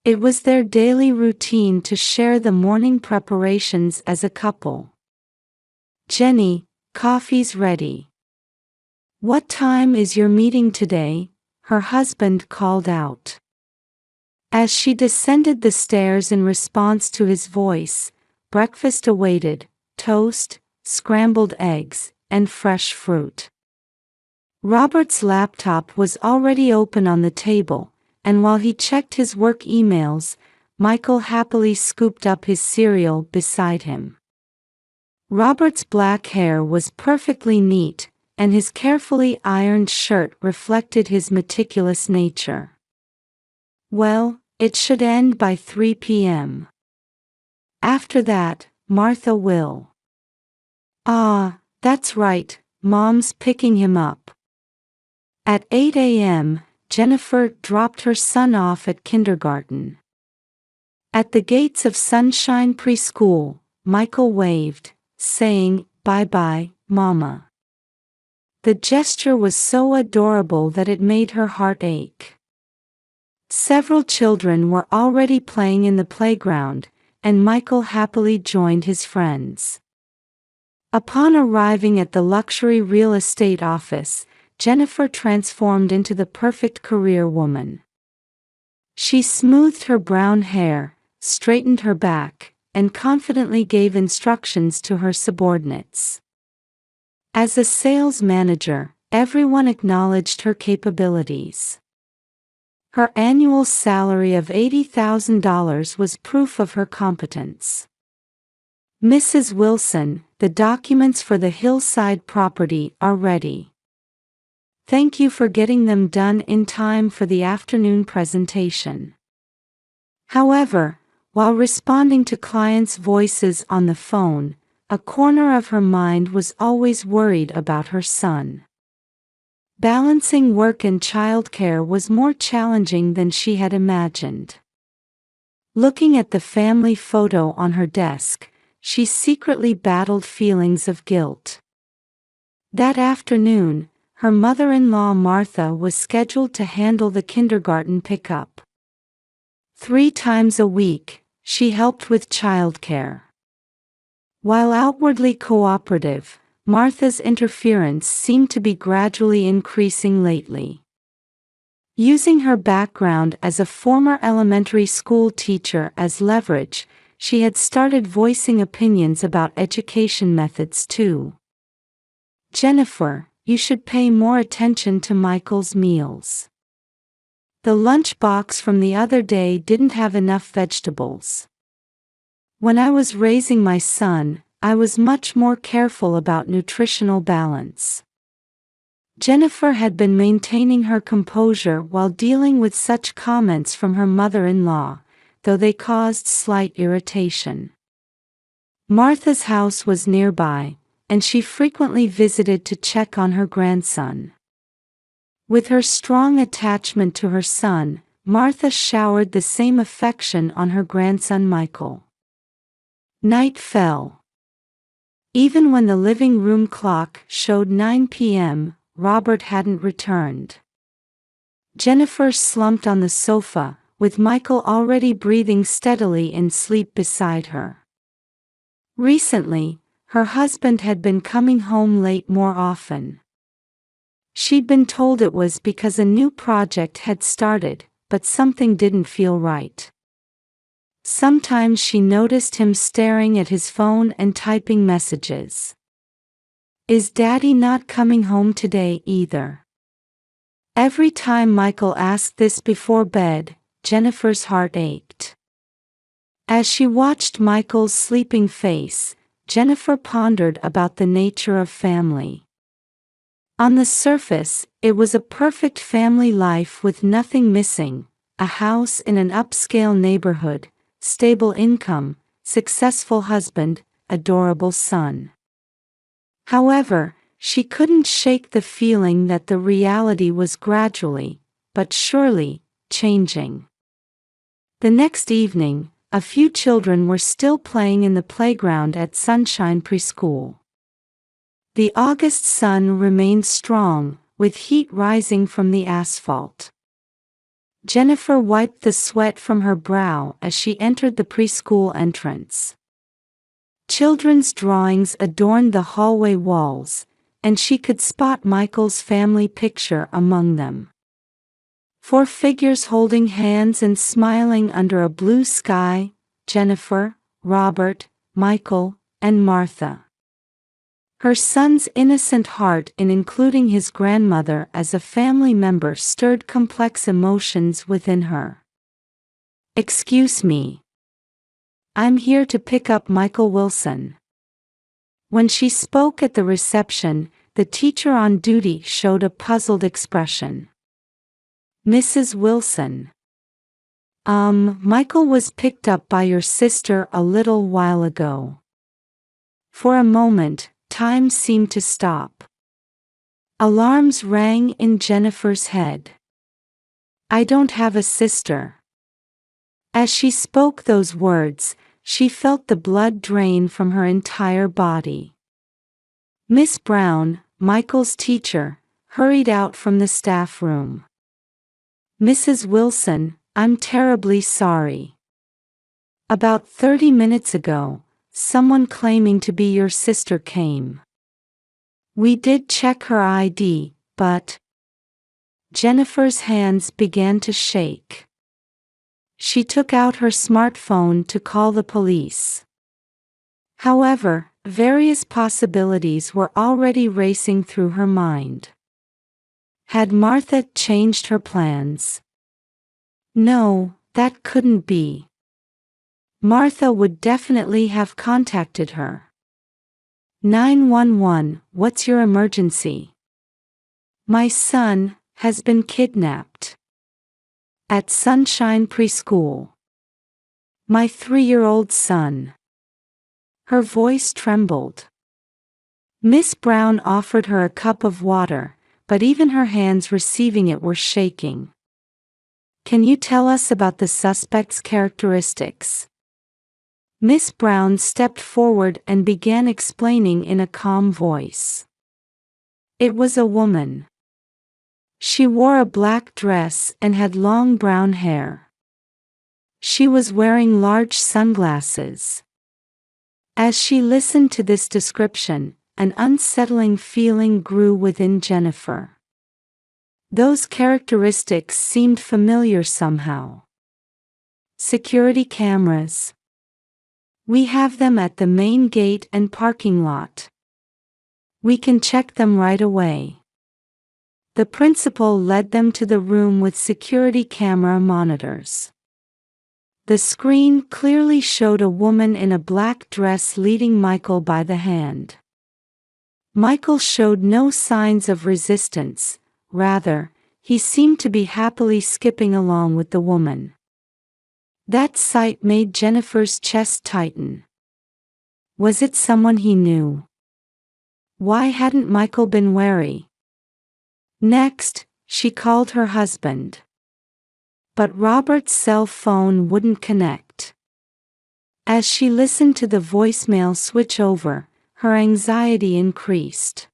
It was their daily routine to share the morning preparations as a couple. "Jenny, coffee's ready. What time is your meeting today?" her husband called out. As she descended the stairs in response to his voice, breakfast awaited: toast, scrambled eggs, and fresh fruit. Robert's laptop was already open on the table, and while he checked his work emails, Michael happily scooped up his cereal beside him. Robert's black hair was perfectly neat, and his carefully ironed shirt reflected his meticulous nature. "Well, it should end by 3 p.m. After that, Martha will." "Ah, that's right, Mom's picking him up." At 8 a.m., Jennifer dropped her son off at kindergarten. At the gates of Sunshine Preschool, Michael waved, saying, "Bye-bye, Mama." The gesture was so adorable that it made her heart ache. Several children were already playing in the playground, and Michael happily joined his friends. Upon arriving at the luxury real estate office, Jennifer transformed into the perfect career woman. She smoothed her brown hair, straightened her back, and confidently gave instructions to her subordinates. As a sales manager, everyone acknowledged her capabilities. Her annual salary of $80,000 was proof of her competence. "Mrs. Wilson, the documents for the hillside property are ready. Thank you for getting them done in time for the afternoon presentation." However, while responding to clients' voices on the phone, a corner of her mind was always worried about her son. Balancing work and childcare was more challenging than she had imagined. Looking at the family photo on her desk, she secretly battled feelings of guilt. That afternoon, her mother-in-law Martha was scheduled to handle the kindergarten pickup. 3 times a week, she helped with childcare. While outwardly cooperative, Martha's interference seemed to be gradually increasing lately. Using her background as a former elementary school teacher as leverage, she had started voicing opinions about education methods too. "Jennifer, you should pay more attention to Michael's meals. The lunchbox from the other day didn't have enough vegetables. When I was raising my son, I was much more careful about nutritional balance." Jennifer had been maintaining her composure while dealing with such comments from her mother-in-law, though they caused slight irritation. Martha's house was nearby, and she frequently visited to check on her grandson. With her strong attachment to her son, Martha showered the same affection on her grandson Michael. Night fell. Even when the living room clock showed 9 p.m., Robert hadn't returned. Jennifer slumped on the sofa, with Michael already breathing steadily in sleep beside her. Recently, her husband had been coming home late more often. She'd been told it was because a new project had started, but something didn't feel right. Sometimes she noticed him staring at his phone and typing messages. Is Daddy not coming home today either? Every time Michael asked this before bed, Jennifer's heart ached. As she watched Michael's sleeping face, Jennifer pondered about the nature of family. On the surface, it was a perfect family life with nothing missing: a house in an upscale neighborhood, stable income, successful husband, adorable son. However, she couldn't shake the feeling that the reality was gradually, but surely, changing. The next evening, a few children were still playing in the playground at Sunshine Preschool. The August sun remained strong, with heat rising from the asphalt. Jennifer wiped the sweat from her brow as she entered the preschool entrance. Children's drawings adorned the hallway walls, and she could spot Michael's family picture among them. 4 figures holding hands and smiling under a blue sky: Jennifer, Robert, Michael, and Martha. Her son's innocent heart in including his grandmother as a family member stirred complex emotions within her. "Excuse me. I'm here to pick up Michael Wilson." When she spoke at the reception, the teacher on duty showed a puzzled expression. "Mrs. Wilson. Michael was picked up by your sister a little while ago." For a moment, time seemed to stop. Alarms rang in Jennifer's head. "I don't have a sister." As she spoke those words, she felt the blood drain from her entire body. Miss Brown, Michael's teacher, hurried out from the staff room. "Mrs. Wilson, I'm terribly sorry. About 30 minutes ago, someone claiming to be your sister came. We did check her ID, but..." Jennifer's hands began to shake. She took out her smartphone to call the police. However, various possibilities were already racing through her mind. Had Martha changed her plans? No, that couldn't be. Martha would definitely have contacted her. 911, what's your emergency? My son has been kidnapped. At Sunshine Preschool. My 3-year-old son. Her voice trembled. Miss Brown offered her a cup of water, but even her hands receiving it were shaking. Can you tell us about the suspect's characteristics? Miss Brown stepped forward and began explaining in a calm voice. It was a woman. She wore a black dress and had long brown hair. She was wearing large sunglasses. As she listened to this description, an unsettling feeling grew within Jennifer. Those characteristics seemed familiar somehow. Security cameras. We have them at the main gate and parking lot. We can check them right away. The principal led them to the room with security camera monitors. The screen clearly showed a woman in a black dress leading Michael by the hand. Michael showed no signs of resistance, rather, he seemed to be happily skipping along with the woman. That sight made Jennifer's chest tighten. Was it someone he knew? Why hadn't Michael been wary? Next, she called her husband. But Robert's cell phone wouldn't connect. As she listened to the voicemail switch over, her anxiety increased.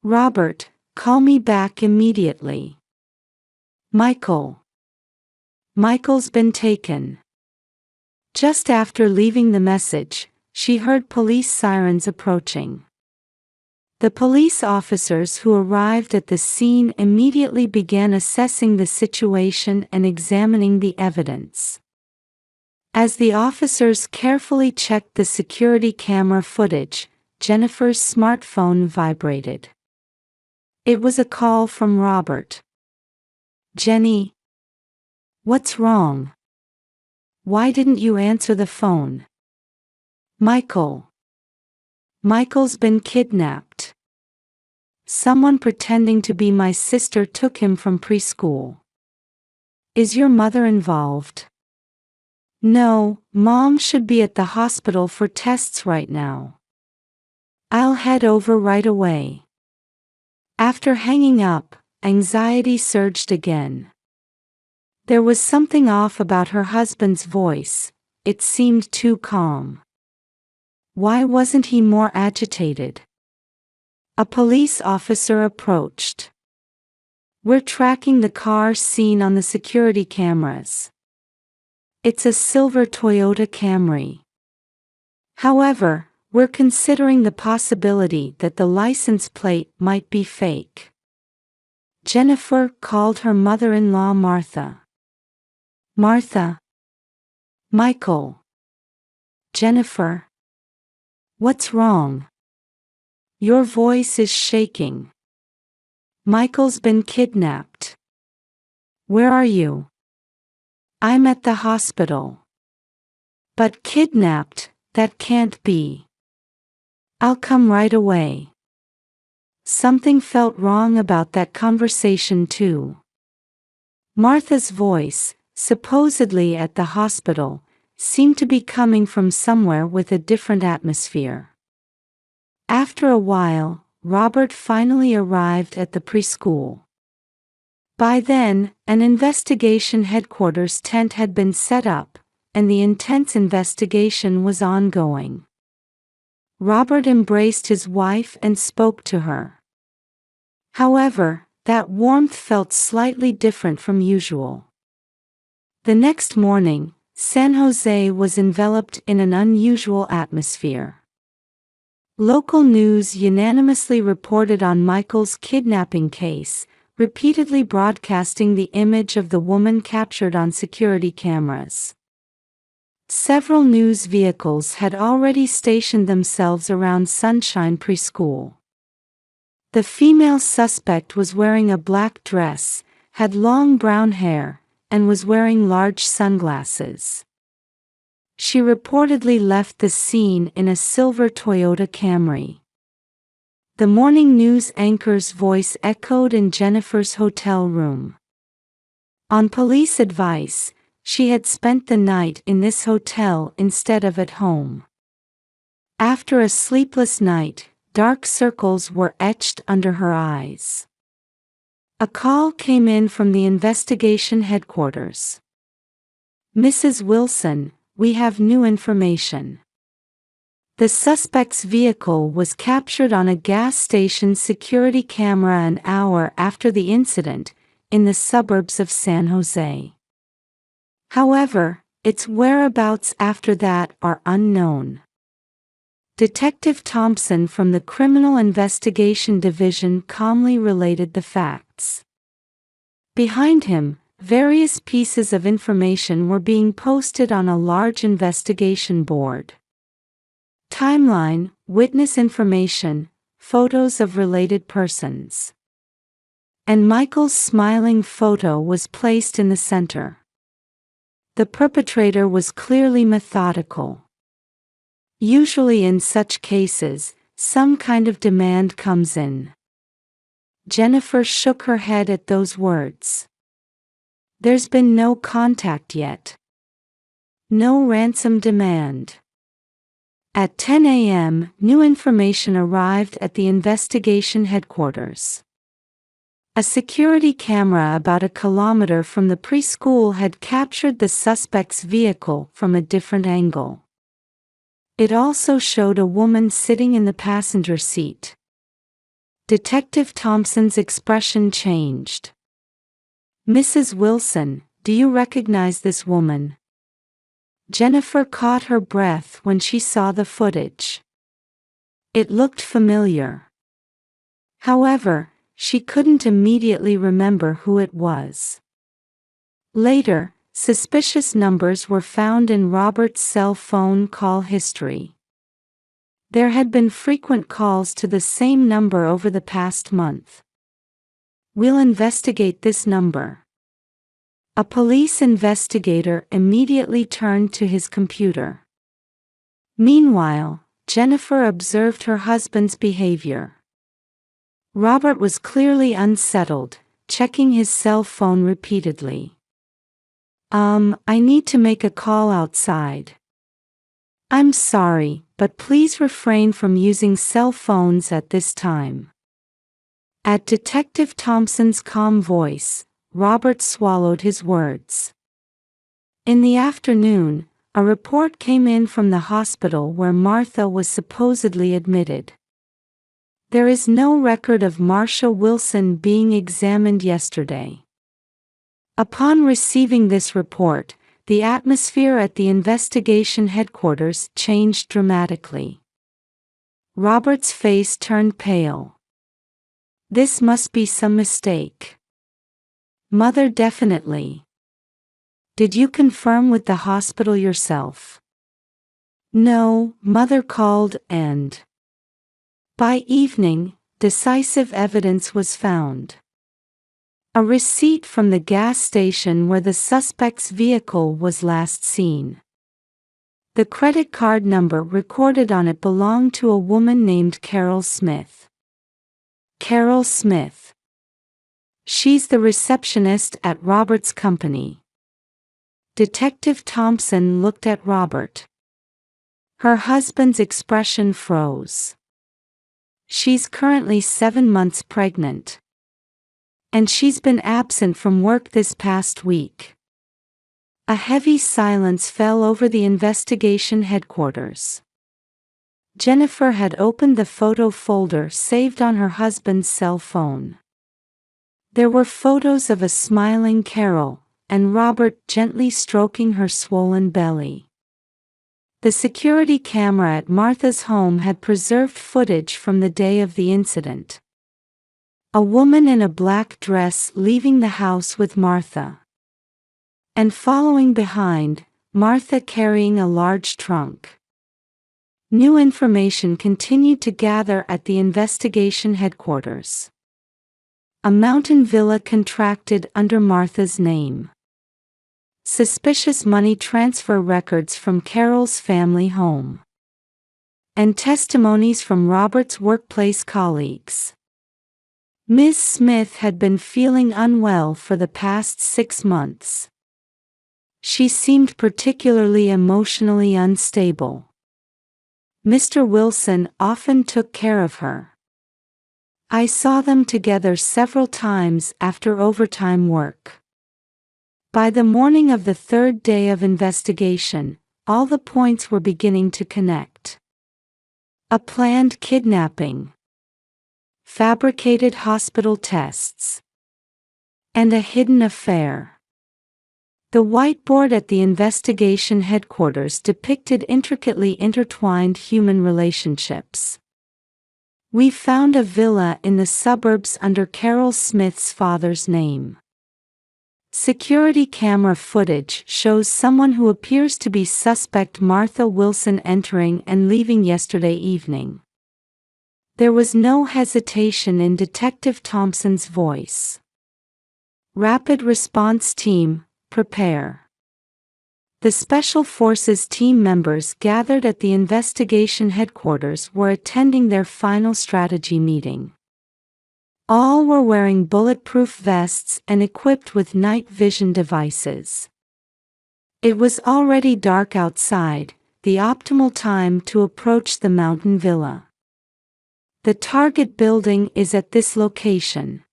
Robert, call me back immediately. Michael. Michael's been taken. Just after leaving the message, she heard police sirens approaching. The police officers who arrived at the scene immediately began assessing the situation and examining the evidence. As the officers carefully checked the security camera footage, Jennifer's smartphone vibrated. It was a call from Robert. "Jenny? What's wrong? Why didn't you answer the phone?" "Michael. Michael's been kidnapped. Someone pretending to be my sister took him from preschool." "Is your mother involved?" "No, Mom should be at the hospital for tests right now. I'll head over right away." After hanging up, anxiety surged again. There was something off about her husband's voice. It seemed too calm. Why wasn't he more agitated? A police officer approached. "We're tracking the car seen on the security cameras. It's a silver Toyota Camry. However, we're considering the possibility that the license plate might be fake." Jennifer called her mother-in-law Martha. "Martha. Michael. Jennifer. What's wrong? Your voice is shaking. Michael's been kidnapped. Where are you?" "I'm at the hospital." "But kidnapped, that can't be." "I'll come right away." Something felt wrong about that conversation too. Martha's voice, supposedly at the hospital, seemed to be coming from somewhere with a different atmosphere. After a while, Robert finally arrived at the preschool. By then, an investigation headquarters tent had been set up, and the intense investigation was ongoing. Robert embraced his wife and spoke to her. However, that warmth felt slightly different from usual. The next morning, San Jose was enveloped in an unusual atmosphere. Local news unanimously reported on Michael's kidnapping case, repeatedly broadcasting the image of the woman captured on security cameras. Several news vehicles had already stationed themselves around Sunshine Preschool. The female suspect was wearing a black dress, had long brown hair, and was wearing large sunglasses. She reportedly left the scene in a silver Toyota Camry. The morning news anchor's voice echoed in Jennifer's hotel room. On police advice, she had spent the night in this hotel instead of at home. After a sleepless night, dark circles were etched under her eyes. A call came in from the investigation headquarters. "Mrs. Wilson, we have new information. The suspect's vehicle was captured on a gas station security camera an hour after the incident, in the suburbs of San Jose. However, its whereabouts after that are unknown." Detective Thompson from the Criminal Investigation Division calmly related the facts. Behind him, various pieces of information were being posted on a large investigation board. Timeline, witness information, photos of related persons. And Michael's smiling photo was placed in the center. The perpetrator was clearly methodical. Usually in such cases, some kind of demand comes in. Jennifer shook her head at those words. There's been no contact yet. No ransom demand. At 10 a.m., new information arrived at the investigation headquarters. A security camera about a kilometer from the preschool had captured the suspect's vehicle from a different angle. It also showed a woman sitting in the passenger seat. Detective Thompson's expression changed. "Mrs. Wilson, do you recognize this woman?" Jennifer caught her breath when she saw the footage. It looked familiar. However, she couldn't immediately remember who it was. Later, Suspicious numbers were found in Robert's cell phone call history. There had been frequent calls to the same number over the past month. "We'll investigate this number." A police investigator immediately turned to his computer. Meanwhile, Jennifer observed her husband's behavior. Robert was clearly unsettled, checking his cell phone repeatedly. I need to make a call outside." "I'm sorry, but please refrain from using cell phones at this time." At Detective Thompson's calm voice, Robert swallowed his words. In the afternoon, a report came in from the hospital where Martha was supposedly admitted. There is no record of Marcia Wilson being examined yesterday. Upon receiving this report, the atmosphere at the investigation headquarters changed dramatically. Robert's face turned pale. "This must be some mistake." "Mother, definitely." "Did you confirm with the hospital yourself?" "No, Mother called and..." By evening, decisive evidence was found. A receipt from the gas station where the suspect's vehicle was last seen. The credit card number recorded on it belonged to a woman named Carol Smith. Carol Smith. She's the receptionist at Robert's company. Detective Thompson looked at Robert. Her husband's expression froze. "She's currently 7 months pregnant. And she's been absent from work this past week." A heavy silence fell over the investigation headquarters. Jennifer had opened the photo folder saved on her husband's cell phone. There were photos of a smiling Carol, and Robert gently stroking her swollen belly. The security camera at Martha's home had preserved footage from the day of the incident. A woman in a black dress leaving the house with Martha. And following behind, Martha carrying a large trunk. New information continued to gather at the investigation headquarters. A mountain villa contracted under Martha's name. Suspicious money transfer records from Carol's family home. And testimonies from Robert's workplace colleagues. Ms. Smith had been feeling unwell for the past 6 months. She seemed particularly emotionally unstable. Mr. Wilson often took care of her. "I saw them together several times after overtime work." By the morning of the 3rd day of investigation, all the points were beginning to connect. A planned kidnapping. Fabricated hospital tests. And a hidden affair. The whiteboard at the investigation headquarters depicted intricately intertwined human relationships. "We found a villa in the suburbs under Carol Smith's father's name." Security camera footage shows someone who appears to be suspect Martha Wilson entering and leaving yesterday evening. There was no hesitation in Detective Thompson's voice. "Rapid response team, prepare." The Special Forces team members gathered at the investigation headquarters were attending their final strategy meeting. All were wearing bulletproof vests and equipped with night vision devices. It was already dark outside, the optimal time to approach the mountain villa. "The target building is at this location."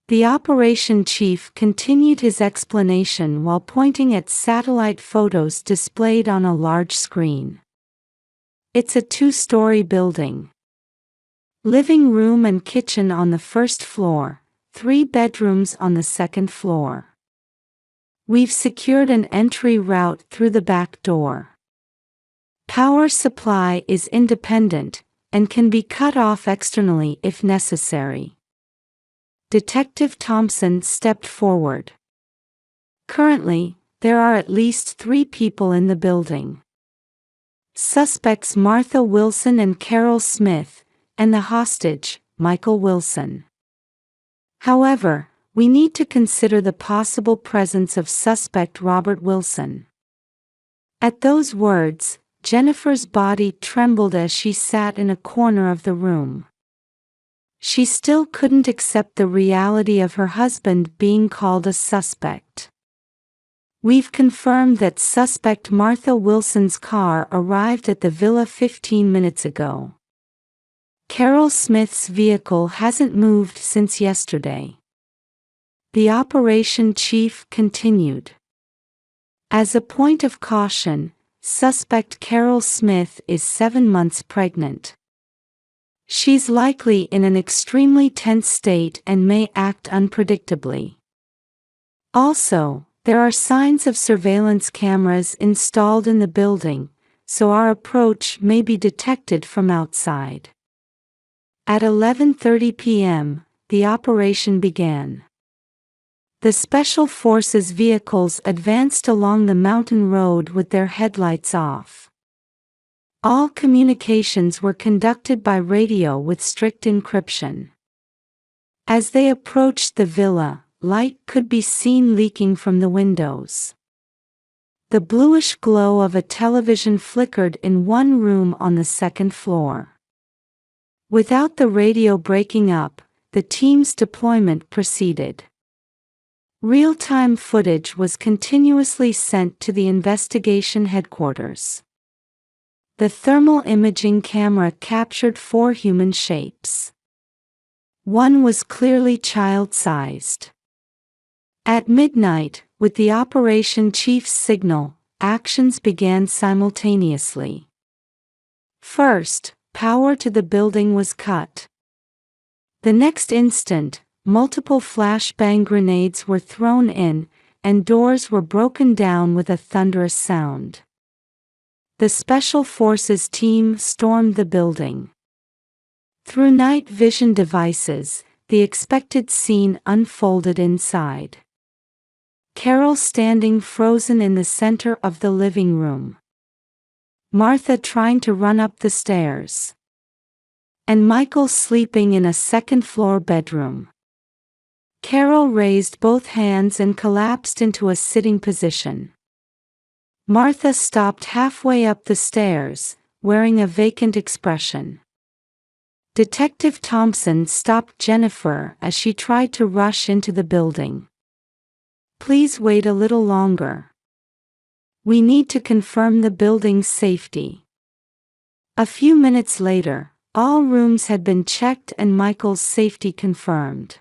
The operation chief continued his explanation while pointing at satellite photos displayed on a large screen. "It's a 2-story building. Living room and kitchen on the 1st floor, 3 bedrooms on the 2nd floor. We've secured an entry route through the back door. Power supply is independent, and can be cut off externally if necessary." Detective Thompson stepped forward. "Currently, there are at least 3 people in the building. Suspects Martha Wilson and Carol Smith, and the hostage, Michael Wilson. However, we need to consider the possible presence of suspect Robert Wilson. At those words, Jennifer's body trembled as she sat in a corner of the room. She still couldn't accept the reality of her husband being called a suspect. We've confirmed that suspect Martha Wilson's car arrived at the villa 15 minutes ago. Carol Smith's vehicle hasn't moved since yesterday. The operation chief continued. As a point of caution, suspect Carol Smith is 7 months pregnant. She's likely in an extremely tense state and may act unpredictably. Also, there are signs of surveillance cameras installed in the building, so our approach may be detected from outside. At 11:30 p.m., the operation began. The Special Forces vehicles advanced along the mountain road with their headlights off. All communications were conducted by radio with strict encryption. As they approached the villa, light could be seen leaking from the windows. The bluish glow of a television flickered in one room on the second floor. Without the radio breaking up, the team's deployment proceeded. Real-time footage was continuously sent to the investigation headquarters. The thermal imaging camera captured 4 human shapes. One was clearly child-sized. At midnight, with the operation chief's signal, actions began simultaneously. First, power to the building was cut. The next instant, multiple flashbang grenades were thrown in, and doors were broken down with a thunderous sound. The Special Forces team stormed the building. Through night vision devices, the expected scene unfolded inside. Carol standing frozen in the center of the living room. Martha trying to run up the stairs. And Michael sleeping in a second-floor bedroom. Carol raised both hands and collapsed into a sitting position. Martha stopped halfway up the stairs, wearing a vacant expression. Detective Thompson stopped Jennifer as she tried to rush into the building. "Please wait a little longer. We need to confirm the building's safety." A few minutes later, all rooms had been checked and Michael's safety confirmed.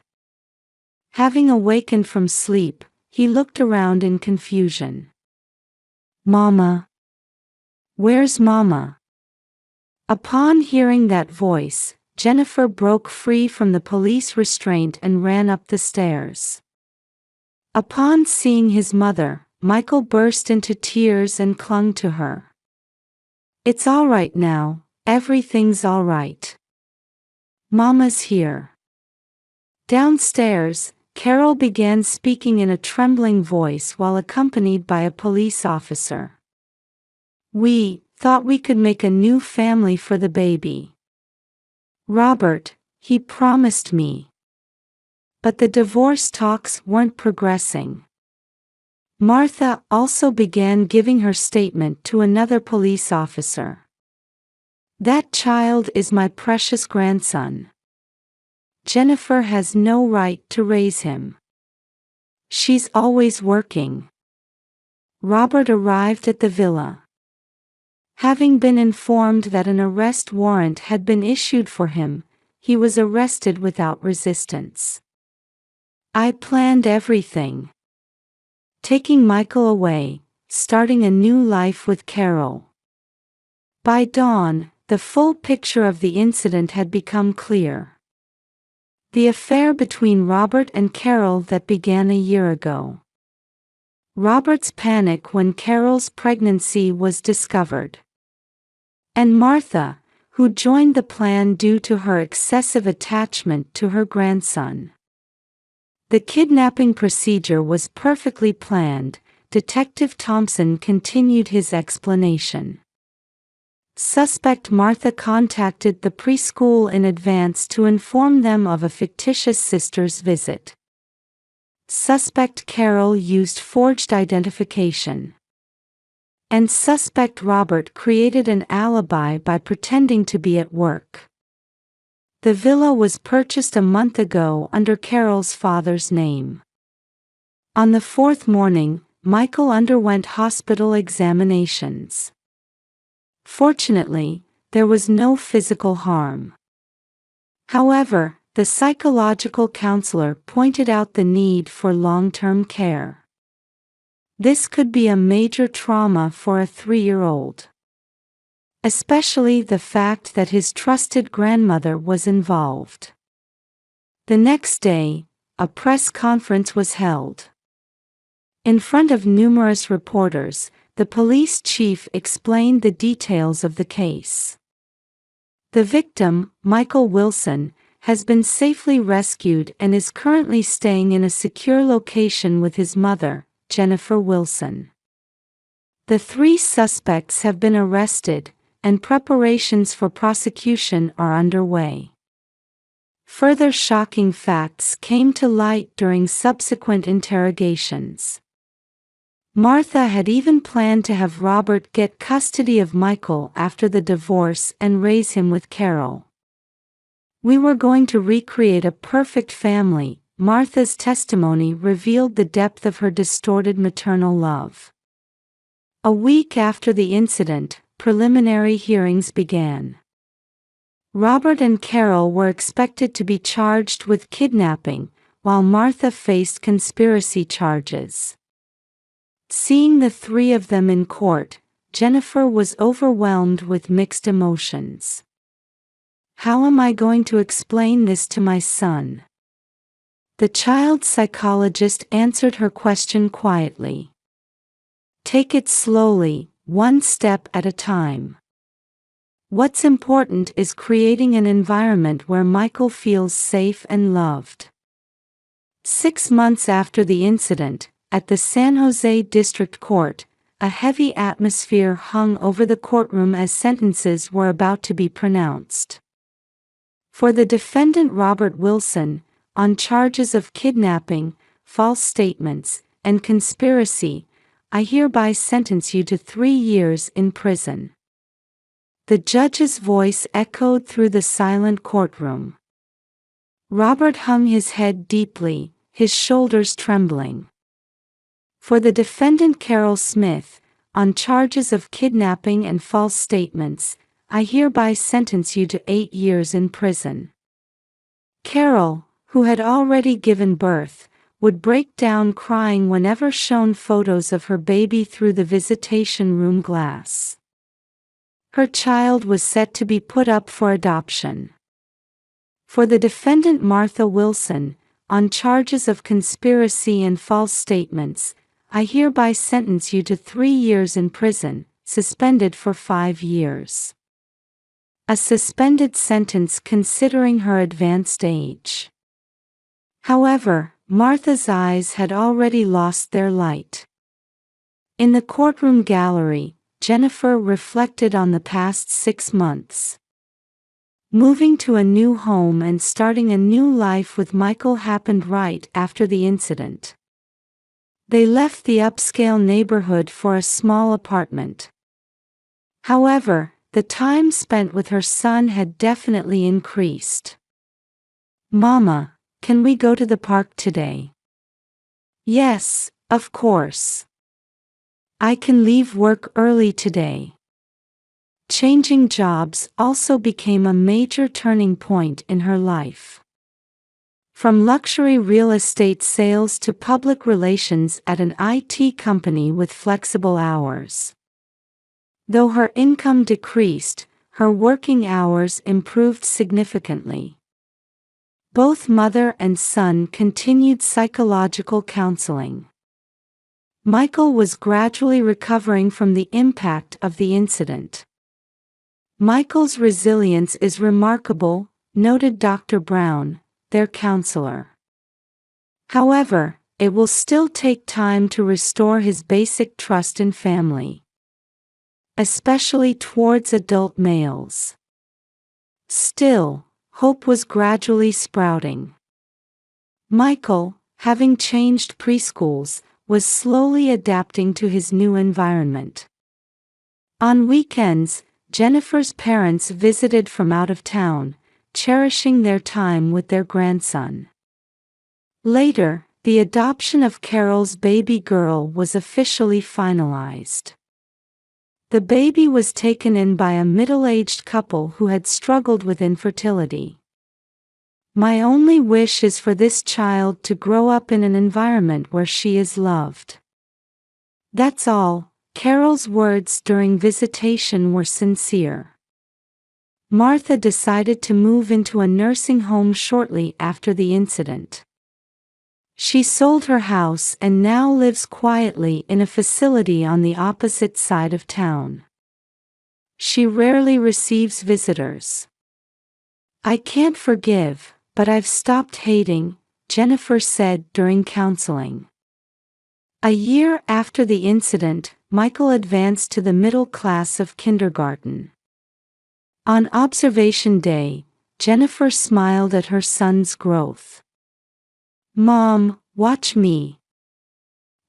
Having awakened from sleep, he looked around in confusion. "Mama? Where's Mama?" Upon hearing that voice, Jennifer broke free from the police restraint and ran up the stairs. Upon seeing his mother, Michael burst into tears and clung to her. "It's all right now, everything's all right. Mama's here." Downstairs, Carol began speaking in a trembling voice while accompanied by a police officer. "We thought we could make a new family for the baby. Robert, he promised me. But the divorce talks weren't progressing." Martha also began giving her statement to another police officer. "That child is my precious grandson. Jennifer has no right to raise him. She's always working." Robert arrived at the villa. Having been informed that an arrest warrant had been issued for him, he was arrested without resistance. "I planned everything. Taking Michael away, starting a new life with Carol." By dawn, the full picture of the incident had become clear. The affair between Robert and Carol that began a year ago. Robert's panic when Carol's pregnancy was discovered. And Martha, who joined the plan due to her excessive attachment to her grandson. The kidnapping procedure was perfectly planned, Detective Thompson continued his explanation. Suspect Martha contacted the preschool in advance to inform them of a fictitious sister's visit. Suspect Carol used forged identification. And suspect Robert created an alibi by pretending to be at work. The villa was purchased a month ago under Carol's father's name. On the fourth morning, Michael underwent hospital examinations. Fortunately, there was no physical harm. However, the psychological counselor pointed out the need for long-term care. This could be a major trauma for a 3-year-old. Especially the fact that his trusted grandmother was involved. The next day, a press conference was held. In front of numerous reporters, the police chief explained the details of the case. The victim, Michael Wilson, has been safely rescued and is currently staying in a secure location with his mother, Jennifer Wilson. The 3 suspects have been arrested, and preparations for prosecution are underway. Further shocking facts came to light during subsequent interrogations. Martha had even planned to have Robert get custody of Michael after the divorce and raise him with Carol. "We were going to recreate a perfect family," Martha's testimony revealed the depth of her distorted maternal love. A week after the incident, preliminary hearings began. Robert and Carol were expected to be charged with kidnapping, while Martha faced conspiracy charges. Seeing the 3 of them in court, Jennifer was overwhelmed with mixed emotions. "How am I going to explain this to my son?" The child psychologist answered her question quietly. "Take it slowly, one step at a time. What's important is creating an environment where Michael feels safe and loved." 6 months after the incident, at the San Jose District Court, a heavy atmosphere hung over the courtroom as sentences were about to be pronounced. For the defendant Robert Wilson, on charges of kidnapping, false statements, and conspiracy, "I hereby sentence you to 3 years in prison." The judge's voice echoed through the silent courtroom. Robert hung his head deeply, his shoulders trembling. For the defendant Carol Smith, on charges of kidnapping and false statements, "I hereby sentence you to 8 years in prison." Carol, who had already given birth, would break down crying whenever shown photos of her baby through the visitation room glass. Her child was set to be put up for adoption. For the defendant Martha Wilson, on charges of conspiracy and false statements, "I hereby sentence you to 3 years in prison, suspended for 5 years." A suspended sentence considering her advanced age. However, Martha's eyes had already lost their light. In the courtroom gallery, Jennifer reflected on the past 6 months. Moving to a new home and starting a new life with Michael happened right after the incident. They left the upscale neighborhood for a small apartment. However, the time spent with her son had definitely increased. "Mama, can we go to the park today?" "Yes, of course. I can leave work early today." Changing jobs also became a major turning point in her life. From luxury real estate sales to public relations at an IT company with flexible hours. Though her income decreased, her working hours improved significantly. Both mother and son continued psychological counseling. Michael was gradually recovering from the impact of the incident. "Michael's resilience is remarkable," noted Dr. Brown, their counselor. However, it will still take time to restore his basic trust in family, especially towards adult males. Still, hope was gradually sprouting. Michael, having changed preschools, was slowly adapting to his new environment. On weekends, Jennifer's parents visited from out of town, cherishing their time with their grandson. Later, the adoption of Carol's baby girl was officially finalized. The baby was taken in by a middle-aged couple who had struggled with infertility. My only wish is for this child to grow up in an environment where she is loved. That's all. Carol's words during visitation were sincere. Martha decided to move into a nursing home shortly after the incident. She sold her house and now lives quietly in a facility on the opposite side of town. She rarely receives visitors. I can't forgive, but I've stopped hating, Jennifer said during counseling. A year after the incident, Michael advanced to the middle class of kindergarten. On observation day, Jennifer smiled at her son's growth. "Mom, watch me."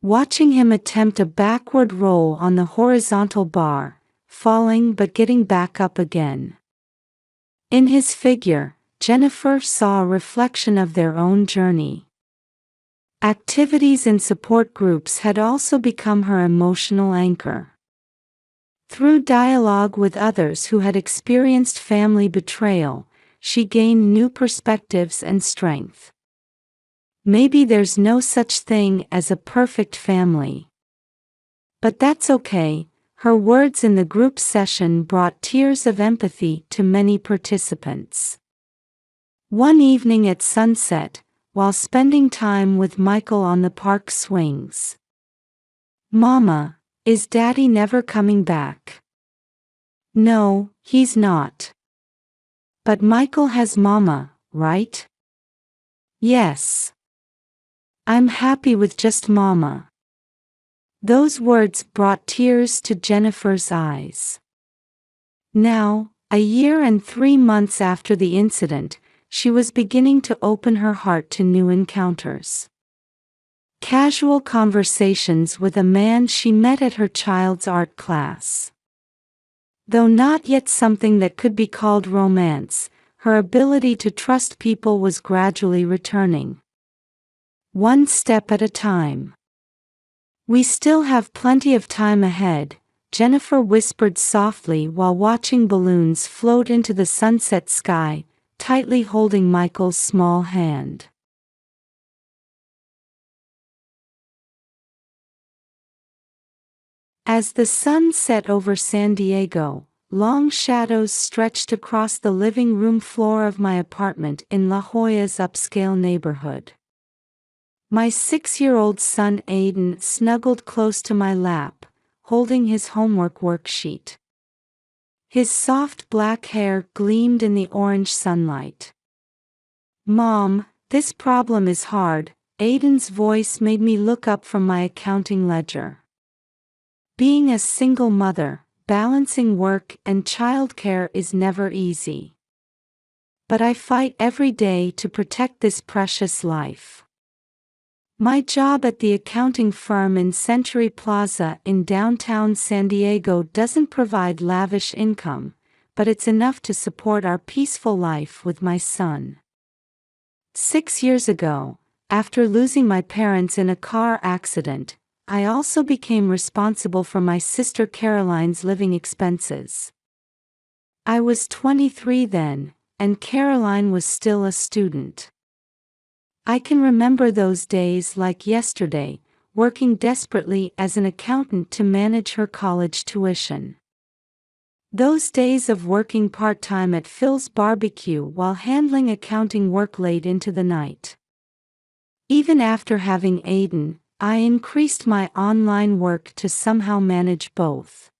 Watching him attempt a backward roll on the horizontal bar, falling but getting back up again. In his figure, Jennifer saw a reflection of their own journey. Activities and support groups had also become her emotional anchor. Through dialogue with others who had experienced family betrayal, she gained new perspectives and strength. Maybe there's no such thing as a perfect family. But that's okay. Her words in the group session brought tears of empathy to many participants. One evening at sunset, while spending time with Michael on the park swings. "Mama, is Daddy never coming back?" "No, he's not." "But Michael has Mama, right?" "Yes. I'm happy with just Mama." Those words brought tears to Jennifer's eyes. Now, a year and 3 months after the incident, she was beginning to open her heart to new encounters. Casual conversations with a man she met at her child's art class. Though not yet something that could be called romance, her ability to trust people was gradually returning. One step at a time. "We still have plenty of time ahead," Jennifer whispered softly while watching balloons float into the sunset sky, tightly holding Michael's small hand. As the sun set over San Diego, long shadows stretched across the living room floor of my apartment in La Jolla's upscale neighborhood. My 6-year-old son Aiden snuggled close to my lap, holding his homework worksheet. His soft black hair gleamed in the orange sunlight. "Mom, this problem is hard," Aiden's voice made me look up from my accounting ledger. Being a single mother, balancing work and childcare is never easy. But I fight every day to protect this precious life. My job at the accounting firm in Century Plaza in downtown San Diego doesn't provide lavish income, but it's enough to support our peaceful life with my son. 6 years ago, after losing my parents in a car accident, I also became responsible for my sister Caroline's living expenses. I was 23 then, and Caroline was still a student. I can remember those days like yesterday, working desperately as an accountant to manage her college tuition. Those days of working part-time at Phil's barbecue while handling accounting work late into the night. Even after having Aiden, I increased my online work to somehow manage both.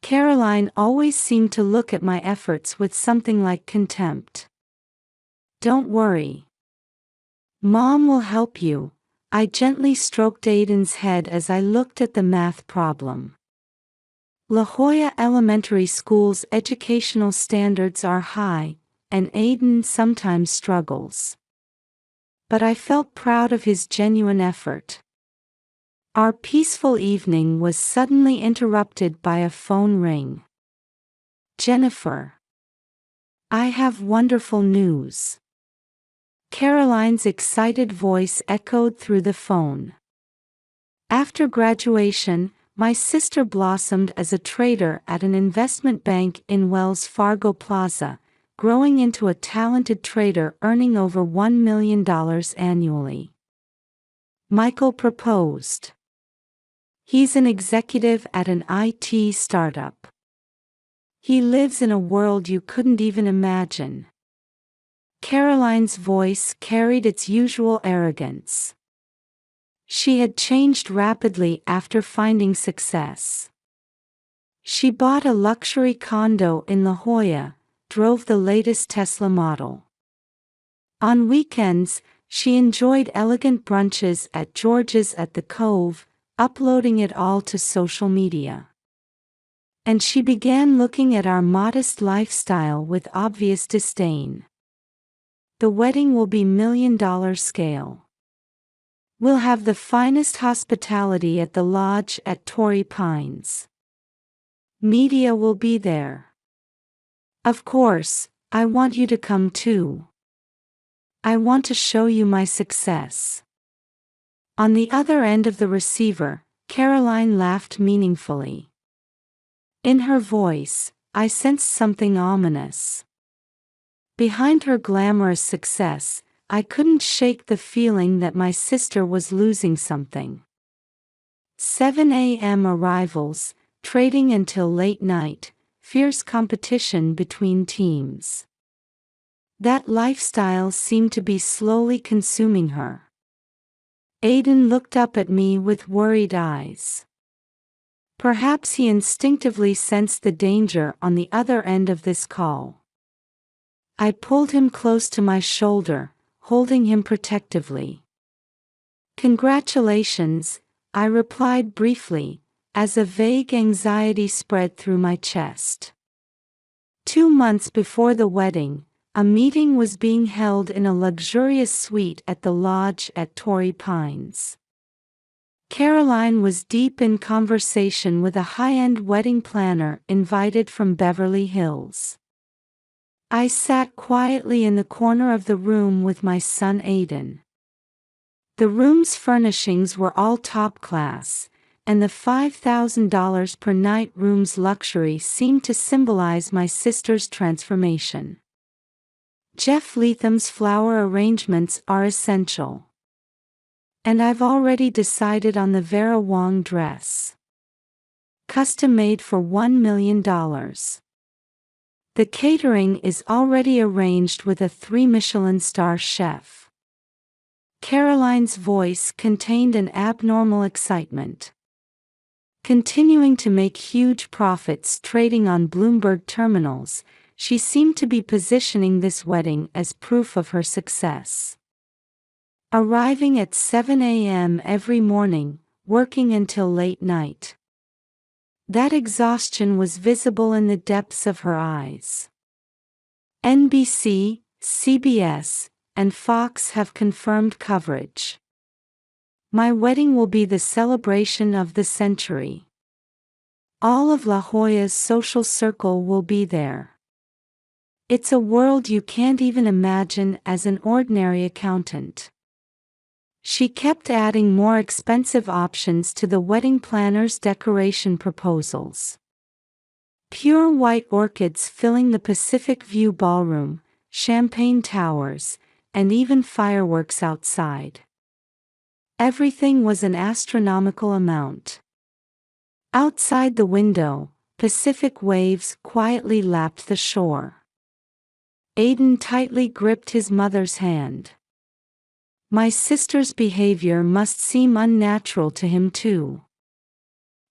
Caroline always seemed to look at my efforts with something like contempt. "Don't worry. Mom will help you," I gently stroked Aiden's head as I looked at the math problem. La Jolla Elementary School's educational standards are high, and Aiden sometimes struggles. But I felt proud of his genuine effort. Our peaceful evening was suddenly interrupted by a phone ring. Jennifer. I have wonderful news. Caroline's excited voice echoed through the phone. After graduation, my sister blossomed as a trader at an investment bank in Wells Fargo Plaza, growing into a talented trader earning over $1 million annually. Michael proposed. He's an executive at an IT startup. He lives in a world you couldn't even imagine. Caroline's voice carried its usual arrogance. She had changed rapidly after finding success. She bought a luxury condo in La Jolla, drove the latest Tesla model. On weekends, she enjoyed elegant brunches at George's at the Cove, uploading it all to social media. And she began looking at our modest lifestyle with obvious disdain. The wedding will be $1 million scale. We'll have the finest hospitality at the lodge at Torrey Pines. Media will be there. Of course, I want you to come too. I want to show you my success. On the other end of the receiver, Caroline laughed meaningfully. In her voice, I sensed something ominous. Behind her glamorous success, I couldn't shake the feeling that my sister was losing something. 7 a.m. arrivals, trading until late night, fierce competition between teams. That lifestyle seemed to be slowly consuming her. Aiden looked up at me with worried eyes. Perhaps he instinctively sensed the danger on the other end of this call. I pulled him close to my shoulder, holding him protectively. Congratulations, I replied briefly, as a vague anxiety spread through my chest. 2 months before the wedding, a meeting was being held in a luxurious suite at the lodge at Torrey Pines. Caroline was deep in conversation with a high-end wedding planner invited from Beverly Hills. I sat quietly in the corner of the room with my son Aiden. The room's furnishings were all top class, and the $5,000 per night room's luxury seemed to symbolize my sister's transformation. Jeff Letham's flower arrangements are essential. And I've already decided on the Vera Wang dress. Custom made for $1 million. The catering is already arranged with a 3 Michelin star chef. Caroline's voice contained an abnormal excitement. Continuing to make huge profits trading on Bloomberg terminals, she seemed to be positioning this wedding as proof of her success. Arriving at 7 a.m. every morning, working until late night. That exhaustion was visible in the depths of her eyes. NBC, CBS, and Fox have confirmed coverage. My wedding will be the celebration of the century. All of La Jolla's social circle will be there. It's a world you can't even imagine as an ordinary accountant. She kept adding more expensive options to the wedding planner's decoration proposals. Pure white orchids filling the Pacific View ballroom, champagne towers, and even fireworks outside. Everything was an astronomical amount. Outside the window, Pacific waves quietly lapped the shore. Aiden tightly gripped his mother's hand. My sister's behavior must seem unnatural to him too.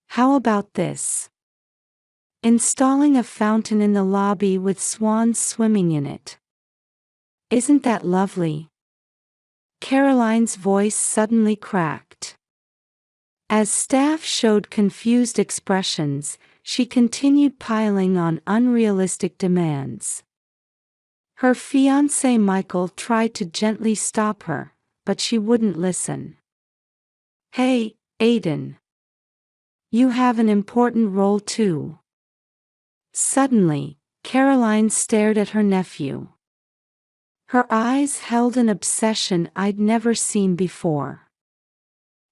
How about this? Installing a fountain in the lobby with swans swimming in it. Isn't that lovely? Caroline's voice suddenly cracked. As staff showed confused expressions, she continued piling on unrealistic demands. Her fiancé Michael tried to gently stop her, but she wouldn't listen. "Hey, Aiden. You have an important role too." Suddenly, Caroline stared at her nephew. Her eyes held an obsession I'd never seen before.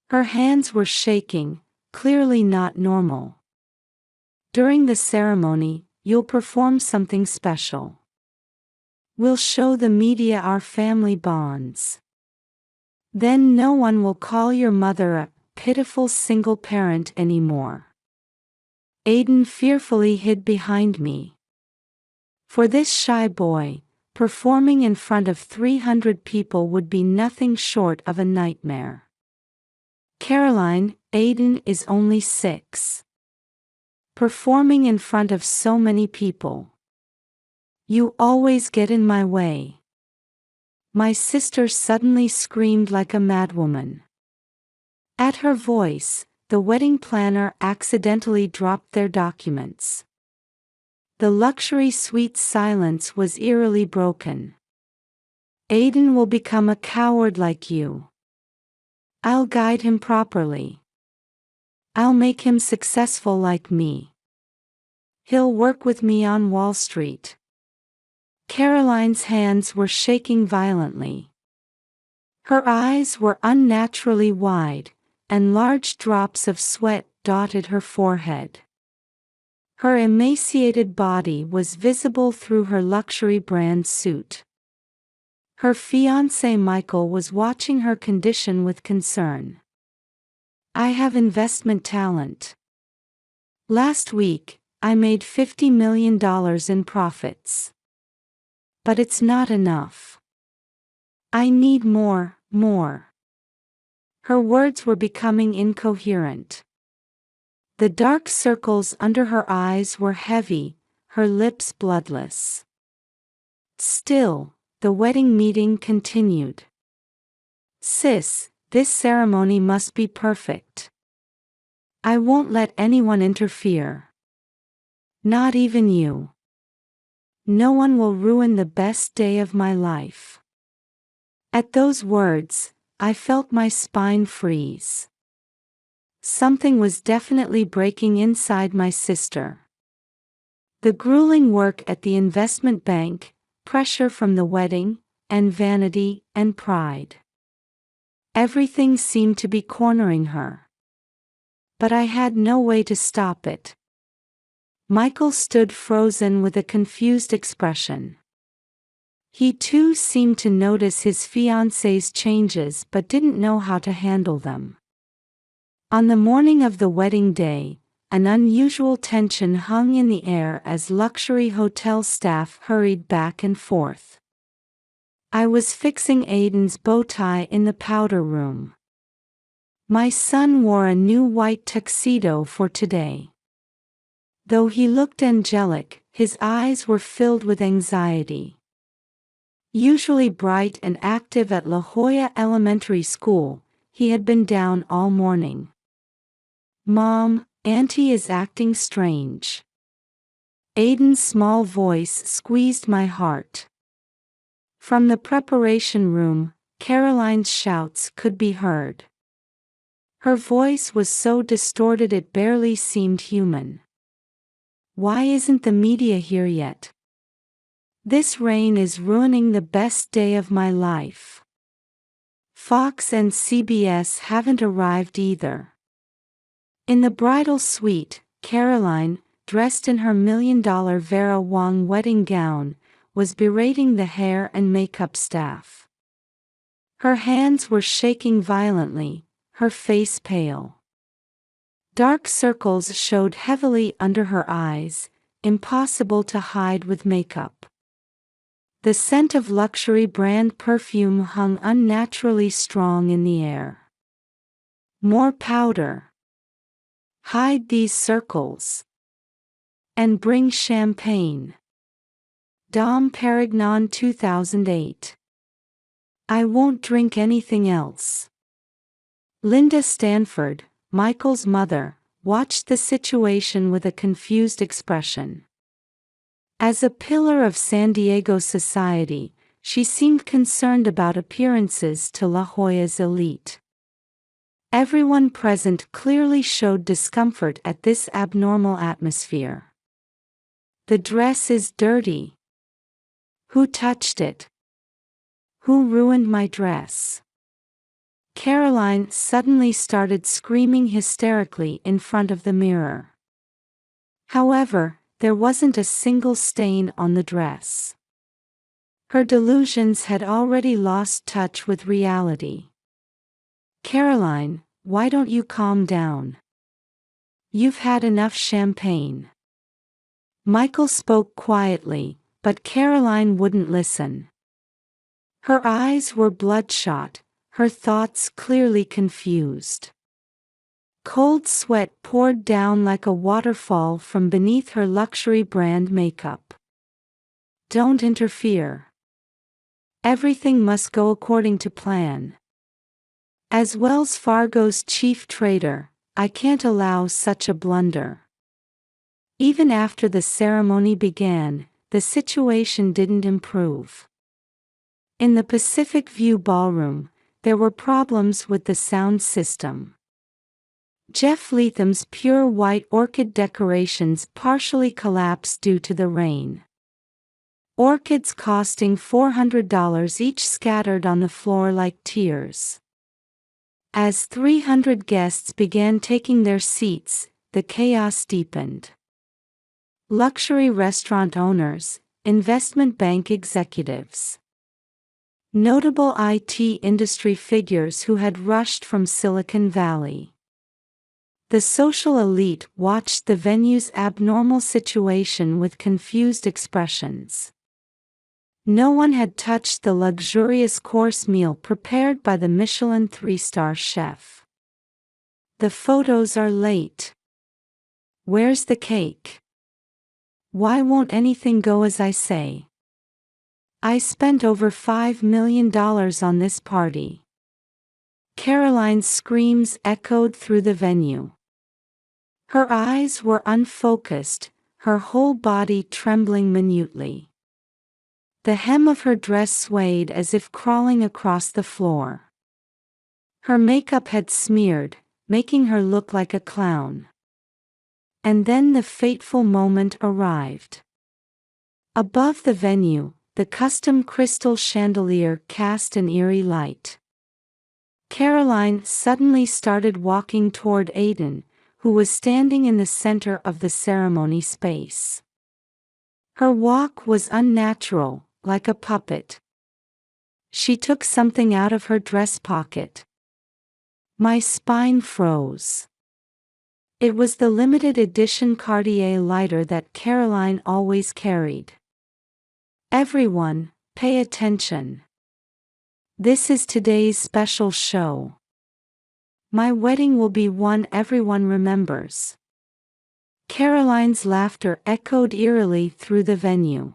Her hands were shaking, clearly not normal. "During the ceremony, you'll perform something special. We'll show the media our family bonds. Then no one will call your mother a pitiful single parent anymore." Aiden fearfully hid behind me. For this shy boy, performing in front of 300 people would be nothing short of a nightmare. "Caroline, Aiden is only 6. Performing in front of so many people. You always get in my way." My sister suddenly screamed like a madwoman. At her voice, the wedding planner accidentally dropped their documents. The luxury suite's silence was eerily broken. "Aiden will become a coward like you. I'll guide him properly. I'll make him successful like me. He'll work with me on Wall Street." Caroline's hands were shaking violently. Her eyes were unnaturally wide, and large drops of sweat dotted her forehead. Her emaciated body was visible through her luxury brand suit. Her fiancé Michael was watching her condition with concern. "I have investment talent. Last week, I made $50 million in profits. But it's not enough. I need more." Her words were becoming incoherent. The dark circles under her eyes were heavy, her lips bloodless. Still, the wedding meeting continued. "Sis, this ceremony must be perfect. I won't let anyone interfere. Not even you. No one will ruin the best day of my life." At those words, I felt my spine freeze. Something was definitely breaking inside my sister. The grueling work at the investment bank, pressure from the wedding, and vanity and pride. Everything seemed to be cornering her. But I had no way to stop it. Michael stood frozen with a confused expression. He too seemed to notice his fiancée's changes but didn't know how to handle them. On the morning of the wedding day, an unusual tension hung in the air as luxury hotel staff hurried back and forth. I was fixing Aiden's bow tie in the powder room. My son wore a new white tuxedo for today. Though he looked angelic, his eyes were filled with anxiety. Usually bright and active at La Jolla Elementary School, he had been down all morning. "Mom, Auntie is acting strange." Aiden's small voice squeezed my heart. From the preparation room, Caroline's shouts could be heard. Her voice was so distorted it barely seemed human. "Why isn't the media here yet? This rain is ruining the best day of my life. Fox and CBS haven't arrived either." In the bridal suite, Caroline, dressed in her $1 million Vera Wang wedding gown, was berating the hair and makeup staff. Her hands were shaking violently, her face pale. Dark circles showed heavily under her eyes, impossible to hide with makeup. The scent of luxury brand perfume hung unnaturally strong in the air. "More powder. Hide these circles. And bring champagne. Dom Perignon 2008." I won't drink anything else. Linda Stanford, Michael's mother, watched the situation with a confused expression. As a pillar of San Diego society, she seemed concerned about appearances to La Jolla's elite. Everyone present clearly showed discomfort at this abnormal atmosphere. The dress is dirty. Who touched it? Who ruined my dress? Caroline suddenly started screaming hysterically in front of the mirror. However, there wasn't a single stain on the dress. Her delusions had already lost touch with reality. Caroline, why don't you calm down? You've had enough champagne. Michael spoke quietly, but Caroline wouldn't listen. Her eyes were bloodshot, her thoughts clearly confused. Cold sweat poured down like a waterfall from beneath her luxury brand makeup. Don't interfere. Everything must go according to plan. As Wells Fargo's chief trader, I can't allow such a blunder. Even after the ceremony began, the situation didn't improve. In the Pacific View Ballroom, there were problems with the sound system. Jeff Letham's pure white orchid decorations partially collapsed due to the rain. Orchids costing $400 each scattered on the floor like tears. As 300 guests began taking their seats, the chaos deepened. Luxury restaurant owners, investment bank executives, notable IT industry figures who had rushed from Silicon Valley. The social elite watched the venue's abnormal situation with confused expressions. No one had touched the luxurious course meal prepared by the Michelin 3-star chef. The photos are late. Where's the cake? Why won't anything go as I say? I spent over $5 million on this party. Caroline's screams echoed through the venue. Her eyes were unfocused, her whole body trembling minutely. The hem of her dress swayed as if crawling across the floor. Her makeup had smeared, making her look like a clown. And then the fateful moment arrived. Above the venue, the custom crystal chandelier cast an eerie light. Caroline suddenly started walking toward Aiden, who was standing in the center of the ceremony space. Her walk was unnatural, like a puppet. She took something out of her dress pocket. My spine froze. It was the limited edition Cartier lighter that Caroline always carried. Everyone, pay attention. This is today's special show. My wedding will be one everyone remembers. Caroline's laughter echoed eerily through the venue.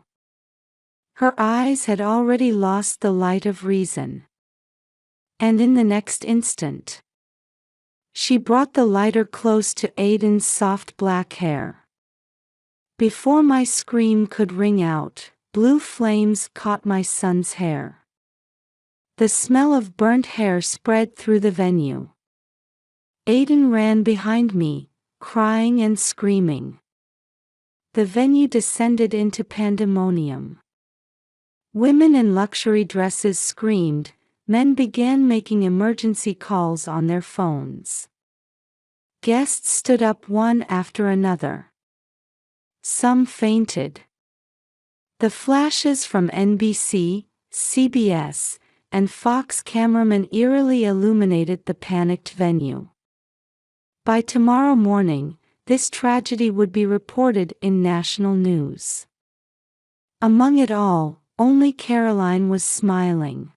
Her eyes had already lost the light of reason. And in the next instant, she brought the lighter close to Aiden's soft black hair. Before my scream could ring out, blue flames caught my son's hair. The smell of burnt hair spread through the venue. Aiden ran behind me, crying and screaming. The venue descended into pandemonium. Women in luxury dresses screamed, men began making emergency calls on their phones. Guests stood up one after another. Some fainted. The flashes from NBC, CBS, and Fox cameramen eerily illuminated the panicked venue. By tomorrow morning, this tragedy would be reported in national news. Among it all, only Caroline was smiling.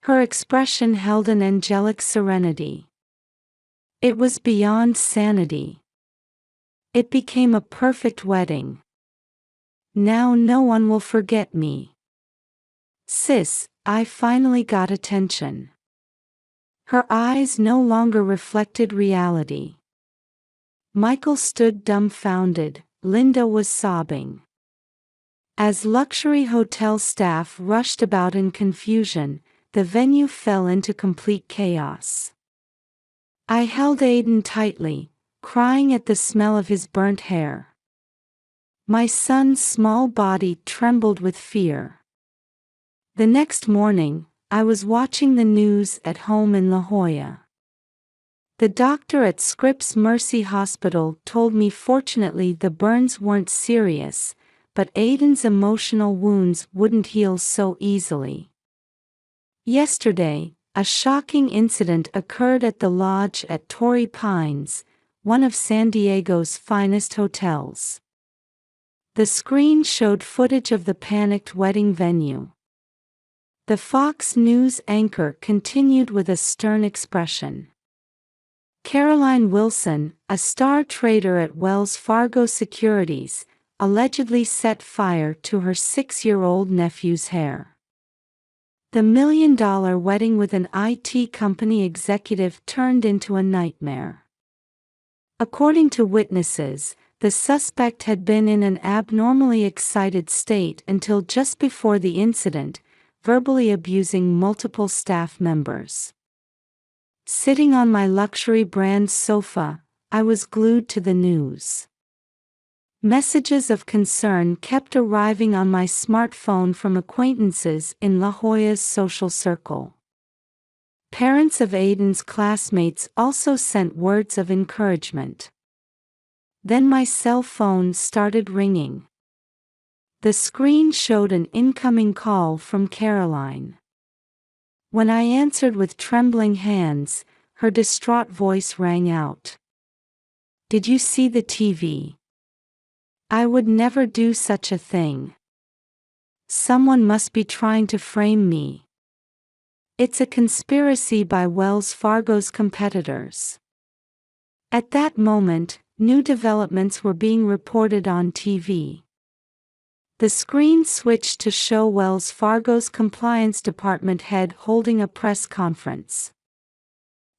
Her expression held an angelic serenity. It was beyond sanity. It became a perfect wedding. Now no one will forget me. Sis, I finally got attention. Her eyes no longer reflected reality. Michael stood dumbfounded. Linda was sobbing. As luxury hotel staff rushed about in confusion, the venue fell into complete chaos. I held Aiden tightly, crying at the smell of his burnt hair. My son's small body trembled with fear. The next morning, I was watching the news at home in La Jolla. The doctor at Scripps Mercy Hospital told me fortunately the burns weren't serious, but Aiden's emotional wounds wouldn't heal so easily. Yesterday, a shocking incident occurred at the lodge at Torrey Pines, one of San Diego's finest hotels. The screen showed footage of the panicked wedding venue. The Fox News anchor continued with a stern expression. Caroline Wilson, a star trader at Wells Fargo Securities, allegedly set fire to her 6-year-old nephew's hair. The $1 million wedding with an IT company executive turned into a nightmare. According to witnesses, the suspect had been in an abnormally excited state until just before the incident, verbally abusing multiple staff members. Sitting on my luxury brand sofa, I was glued to the news. Messages of concern kept arriving on my smartphone from acquaintances in La Jolla's social circle. Parents of Aiden's classmates also sent words of encouragement. Then my cell phone started ringing. The screen showed an incoming call from Caroline. When I answered with trembling hands, her distraught voice rang out. "Did you see the TV? I would never do such a thing. Someone must be trying to frame me. It's a conspiracy by Wells Fargo's competitors." At that moment, new developments were being reported on TV. The screen switched to show Wells Fargo's compliance department head holding a press conference.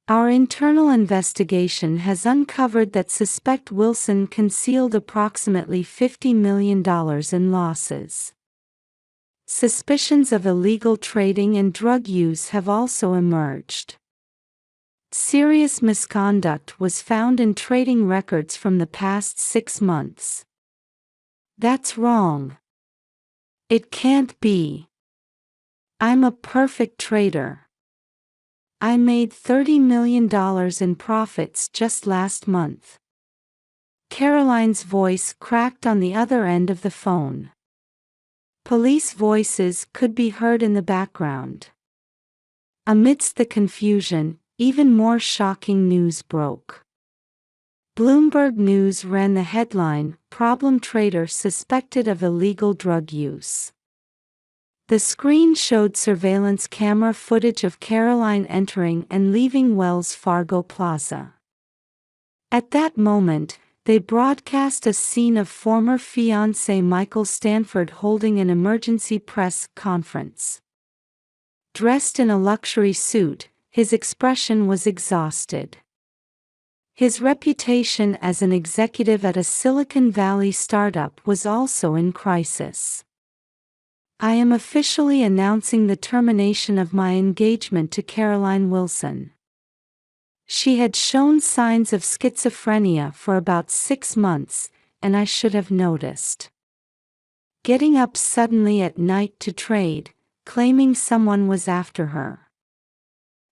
"Our internal investigation has uncovered that suspect Wilson concealed approximately $50 million in losses. Suspicions of illegal trading and drug use have also emerged. Serious misconduct was found in trading records from the past 6 months. That's wrong. It can't be. I'm a perfect trader. I made $30 million in profits just last month." Caroline's voice cracked on the other end of the phone. Police voices could be heard in the background. Amidst the confusion, even more shocking news broke. Bloomberg News ran the headline, "Problem Trader Suspected of Illegal Drug Use." The screen showed surveillance camera footage of Caroline entering and leaving Wells Fargo Plaza. At that moment, they broadcast a scene of former fiancé Michael Stanford holding an emergency press conference. Dressed in a luxury suit, his expression was exhausted. His reputation as an executive at a Silicon Valley startup was also in crisis. "I am officially announcing the termination of my engagement to Caroline Wilson. She had shown signs of schizophrenia for about 6 months, and I should have noticed. Getting up suddenly at night to trade, claiming someone was after her."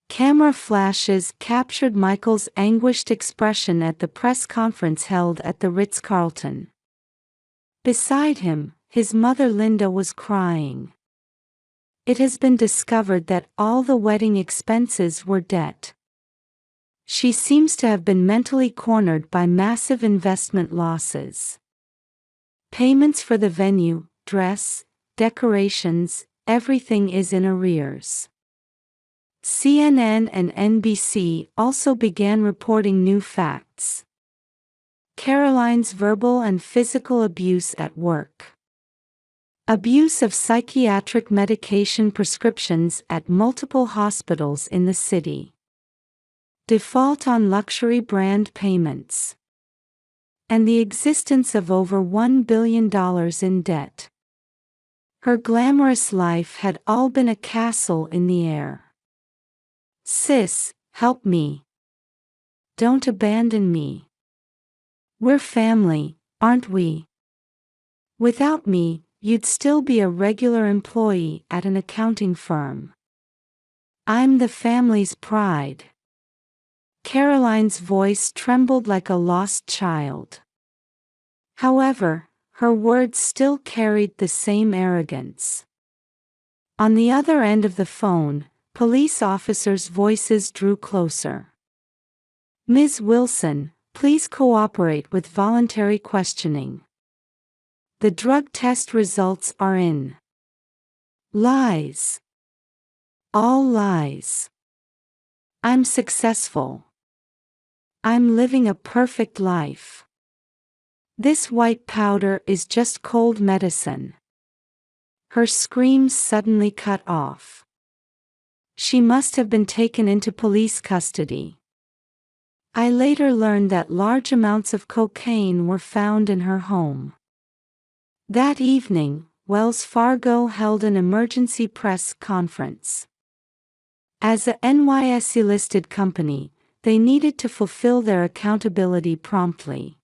Camera flashes captured Michael's anguished expression at the press conference held at the Ritz-Carlton. Beside him, his mother Linda was crying. It has been discovered that all the wedding expenses were debt. She seems to have been mentally cornered by massive investment losses. Payments for the venue, dress, decorations, everything is in arrears. CNN and NBC also began reporting new facts. Caroline's verbal and physical abuse at work. Abuse of psychiatric medication prescriptions at multiple hospitals in the city. Default on luxury brand payments. And the existence of over $1 billion in debt. Her glamorous life had all been a castle in the air. Sis, help me. Don't abandon me. We're family, aren't we? Without me, you'd still be a regular employee at an accounting firm. I'm the family's pride. Caroline's voice trembled like a lost child. However, her words still carried the same arrogance. On the other end of the phone, police officers' voices drew closer. Ms. Wilson, please cooperate with voluntary questioning. The drug test results are in. Lies. All lies. I'm successful. I'm living a perfect life. This white powder is just cold medicine. Her screams suddenly cut off. She must have been taken into police custody. I later learned that large amounts of cocaine were found in her home. That evening, Wells Fargo held an emergency press conference. As a NYSE-listed company, they needed to fulfill their accountability promptly.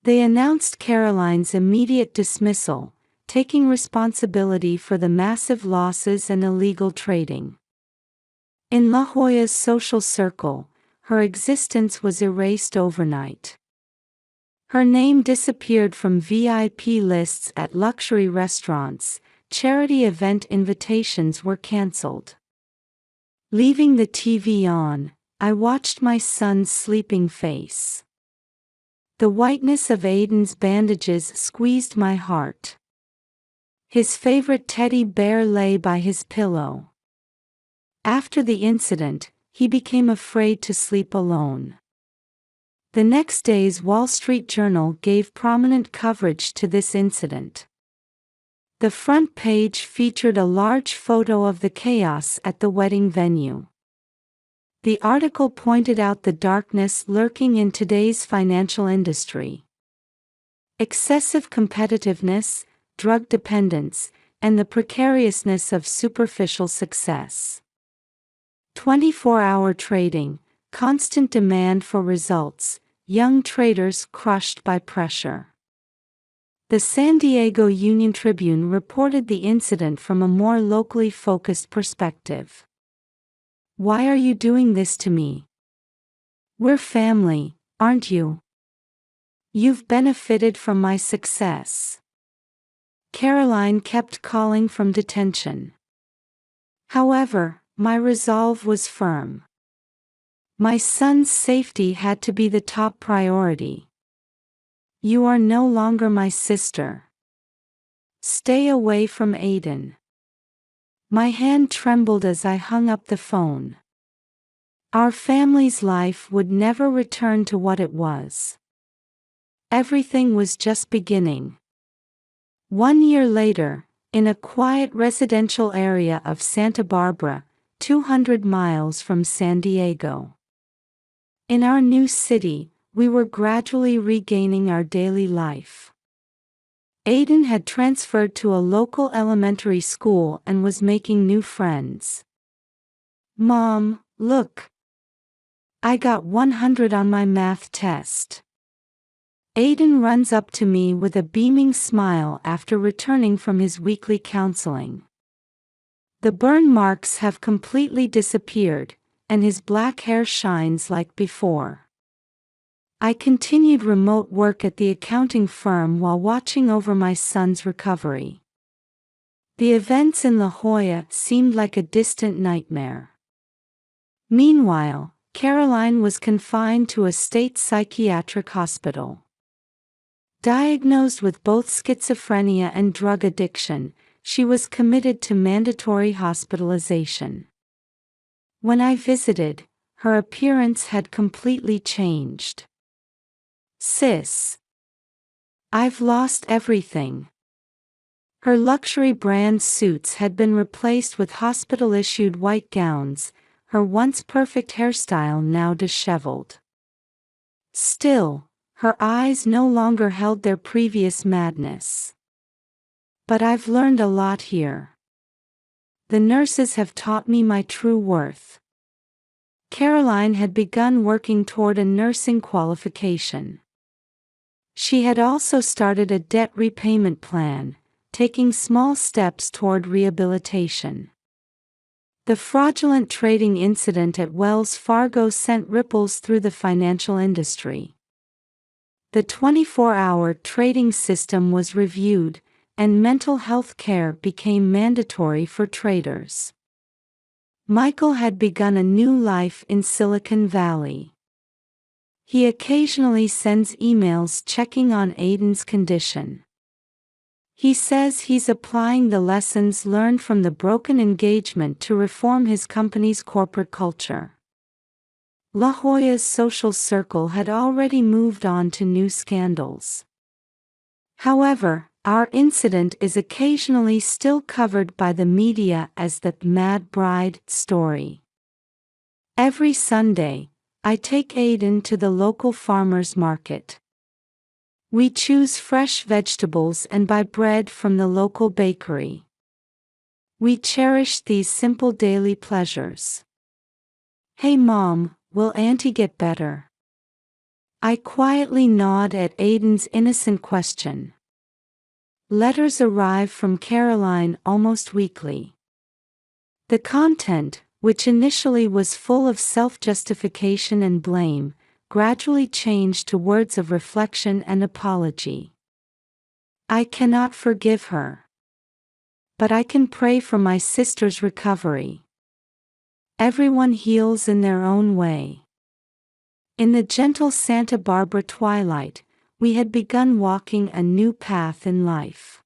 They announced Caroline's immediate dismissal, taking responsibility for the massive losses and illegal trading. In La Jolla's social circle, her existence was erased overnight. Her name disappeared from VIP lists at luxury restaurants, charity event invitations were cancelled. Leaving the TV on, I watched my son's sleeping face. The whiteness of Aiden's bandages squeezed my heart. His favorite teddy bear lay by his pillow. After the incident, he became afraid to sleep alone. The next day's Wall Street Journal gave prominent coverage to this incident. The front page featured a large photo of the chaos at the wedding venue. The article pointed out the darkness lurking in today's financial industry. Excessive competitiveness, drug dependence, and the precariousness of superficial success. 24-hour trading, constant demand for results, young traders crushed by pressure. The San Diego Union Tribune reported the incident from a more locally focused perspective. Why are you doing this to me? We're family, aren't you? You've benefited from my success. Caroline kept calling from detention. However, my resolve was firm. My son's safety had to be the top priority. You are no longer my sister. Stay away from Aiden. My hand trembled as I hung up the phone. Our family's life would never return to what it was. Everything was just beginning. 1 year later, in a quiet residential area of Santa Barbara, 200 miles from San Diego. In our new city, we were gradually regaining our daily life. Aiden had transferred to a local elementary school and was making new friends. Mom, look. I got 100 on my math test. Aiden runs up to me with a beaming smile after returning from his weekly counseling. The burn marks have completely disappeared, and his black hair shines like before. I continued remote work at the accounting firm while watching over my son's recovery. The events in La Jolla seemed like a distant nightmare. Meanwhile, Caroline was confined to a state psychiatric hospital. Diagnosed with both schizophrenia and drug addiction, she was committed to mandatory hospitalization. When I visited, her appearance had completely changed. Sis. I've lost everything. Her luxury brand suits had been replaced with hospital-issued white gowns, her once perfect hairstyle now disheveled. Still, her eyes no longer held their previous madness. But I've learned a lot here. The nurses have taught me my true worth. Caroline had begun working toward a nursing qualification. She had also started a debt repayment plan, taking small steps toward rehabilitation. The fraudulent trading incident at Wells Fargo sent ripples through the financial industry. The 24-hour trading system was reviewed, and mental health care became mandatory for traders. Michael had begun a new life in Silicon Valley. He occasionally sends emails checking on Aiden's condition. He says he's applying the lessons learned from the broken engagement to reform his company's corporate culture. La Jolla's social circle had already moved on to new scandals. However, our incident is occasionally still covered by the media as the Mad Bride story. Every Sunday, I take Aiden to the local farmer's market. We choose fresh vegetables and buy bread from the local bakery. We cherish these simple daily pleasures. "Hey Mom, will Auntie get better?" I quietly nod at Aiden's innocent question. Letters arrive from Caroline almost weekly. The content, which initially was full of self-justification and blame, gradually changed to words of reflection and apology. I cannot forgive her. But I can pray for my sister's recovery. Everyone heals in their own way. In the gentle Santa Barbara twilight, we had begun walking a new path in life.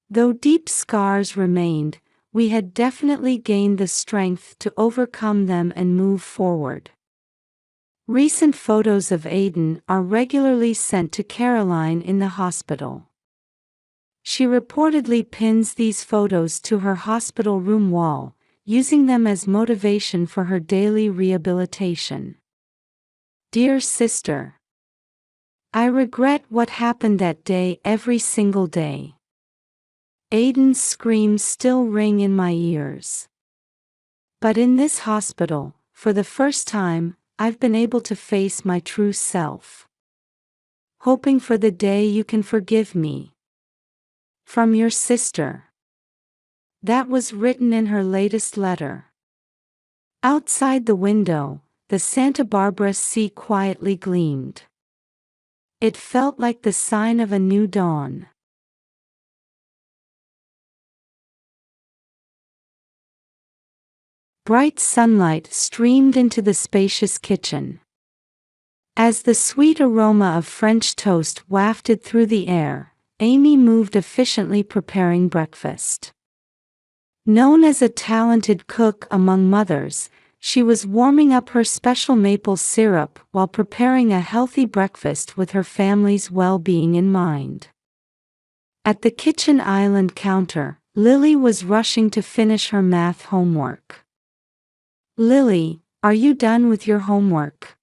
Though deep scars remained, we had definitely gained the strength to overcome them and move forward. Recent photos of Aiden are regularly sent to Caroline in the hospital. She reportedly pins these photos to her hospital room wall, using them as motivation for her daily rehabilitation. Dear sister, I regret what happened that day every single day. Aiden's screams still ring in my ears. But in this hospital, for the first time, I've been able to face my true self. Hoping for the day you can forgive me. From your sister. That was written in her latest letter. Outside the window, the Santa Barbara sea quietly gleamed. It felt like the sign of a new dawn. Bright sunlight streamed into the spacious kitchen. As the sweet aroma of French toast wafted through the air, Amy moved efficiently preparing breakfast. Known as a talented cook among mothers, she was warming up her special maple syrup while preparing a healthy breakfast with her family's well-being in mind. At the kitchen island counter, Lily was rushing to finish her math homework. "Lily, are you done with your homework?"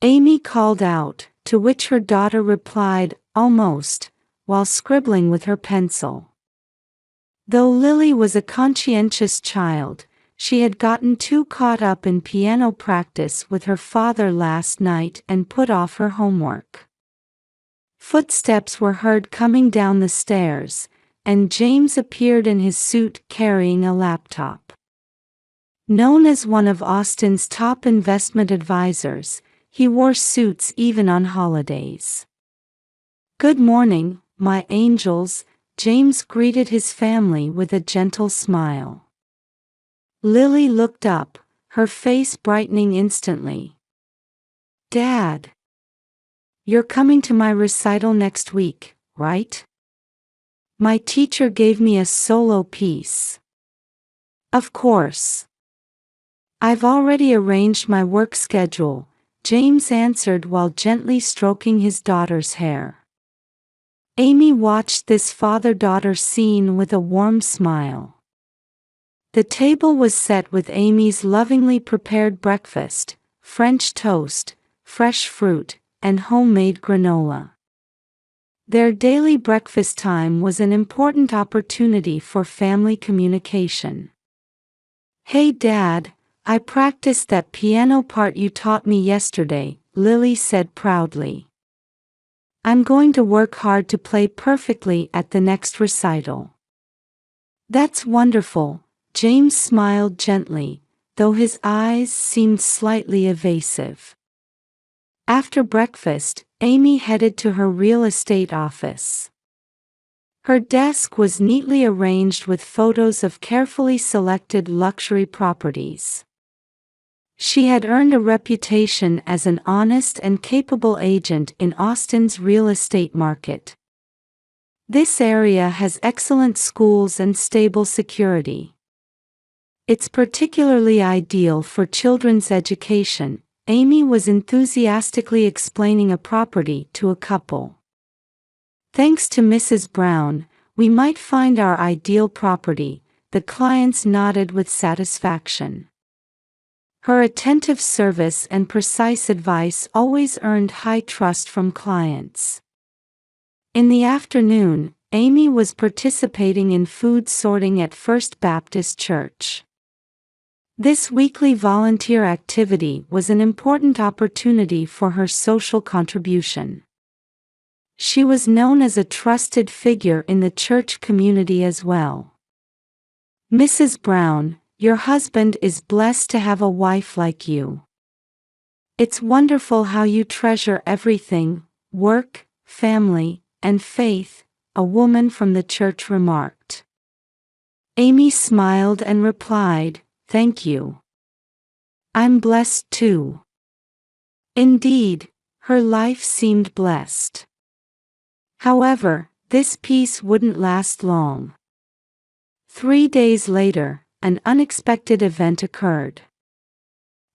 Amy called out, to which her daughter replied, "Almost," while scribbling with her pencil. Though Lily was a conscientious child, she had gotten too caught up in piano practice with her father last night and put off her homework. Footsteps were heard coming down the stairs, and James appeared in his suit carrying a laptop. Known as one of Austin's top investment advisors, he wore suits even on holidays. "Good morning, my angels," James greeted his family with a gentle smile. Lily looked up, her face brightening instantly. "Dad, you're coming to my recital next week, right? My teacher gave me a solo piece." "Of course. I've already arranged my work schedule," James answered while gently stroking his daughter's hair. Amy watched this father-daughter scene with a warm smile. The table was set with Amy's lovingly prepared breakfast, French toast, fresh fruit, and homemade granola. Their daily breakfast time was an important opportunity for family communication. "Hey Dad, I practiced that piano part you taught me yesterday," Lily said proudly. "I'm going to work hard to play perfectly at the next recital." "That's wonderful," James smiled gently, though his eyes seemed slightly evasive. After breakfast, Amy headed to her real estate office. Her desk was neatly arranged with photos of carefully selected luxury properties. She had earned a reputation as an honest and capable agent in Austin's real estate market. This area has excellent schools and stable security. It's particularly ideal for children's education, Amy was enthusiastically explaining a property to a couple. "Thanks to Mrs. Brown, we might find our ideal property," the clients nodded with satisfaction. Her attentive service and precise advice always earned high trust from clients. In the afternoon, Amy was participating in food sorting at First Baptist Church. This weekly volunteer activity was an important opportunity for her social contribution. She was known as a trusted figure in the church community as well. "Mrs. Brown, your husband is blessed to have a wife like you. It's wonderful how you treasure everything, work, family, and faith," a woman from the church remarked. Amy smiled and replied, "Thank you. I'm blessed too." Indeed, her life seemed blessed. However, this peace wouldn't last long. 3 days later, an unexpected event occurred.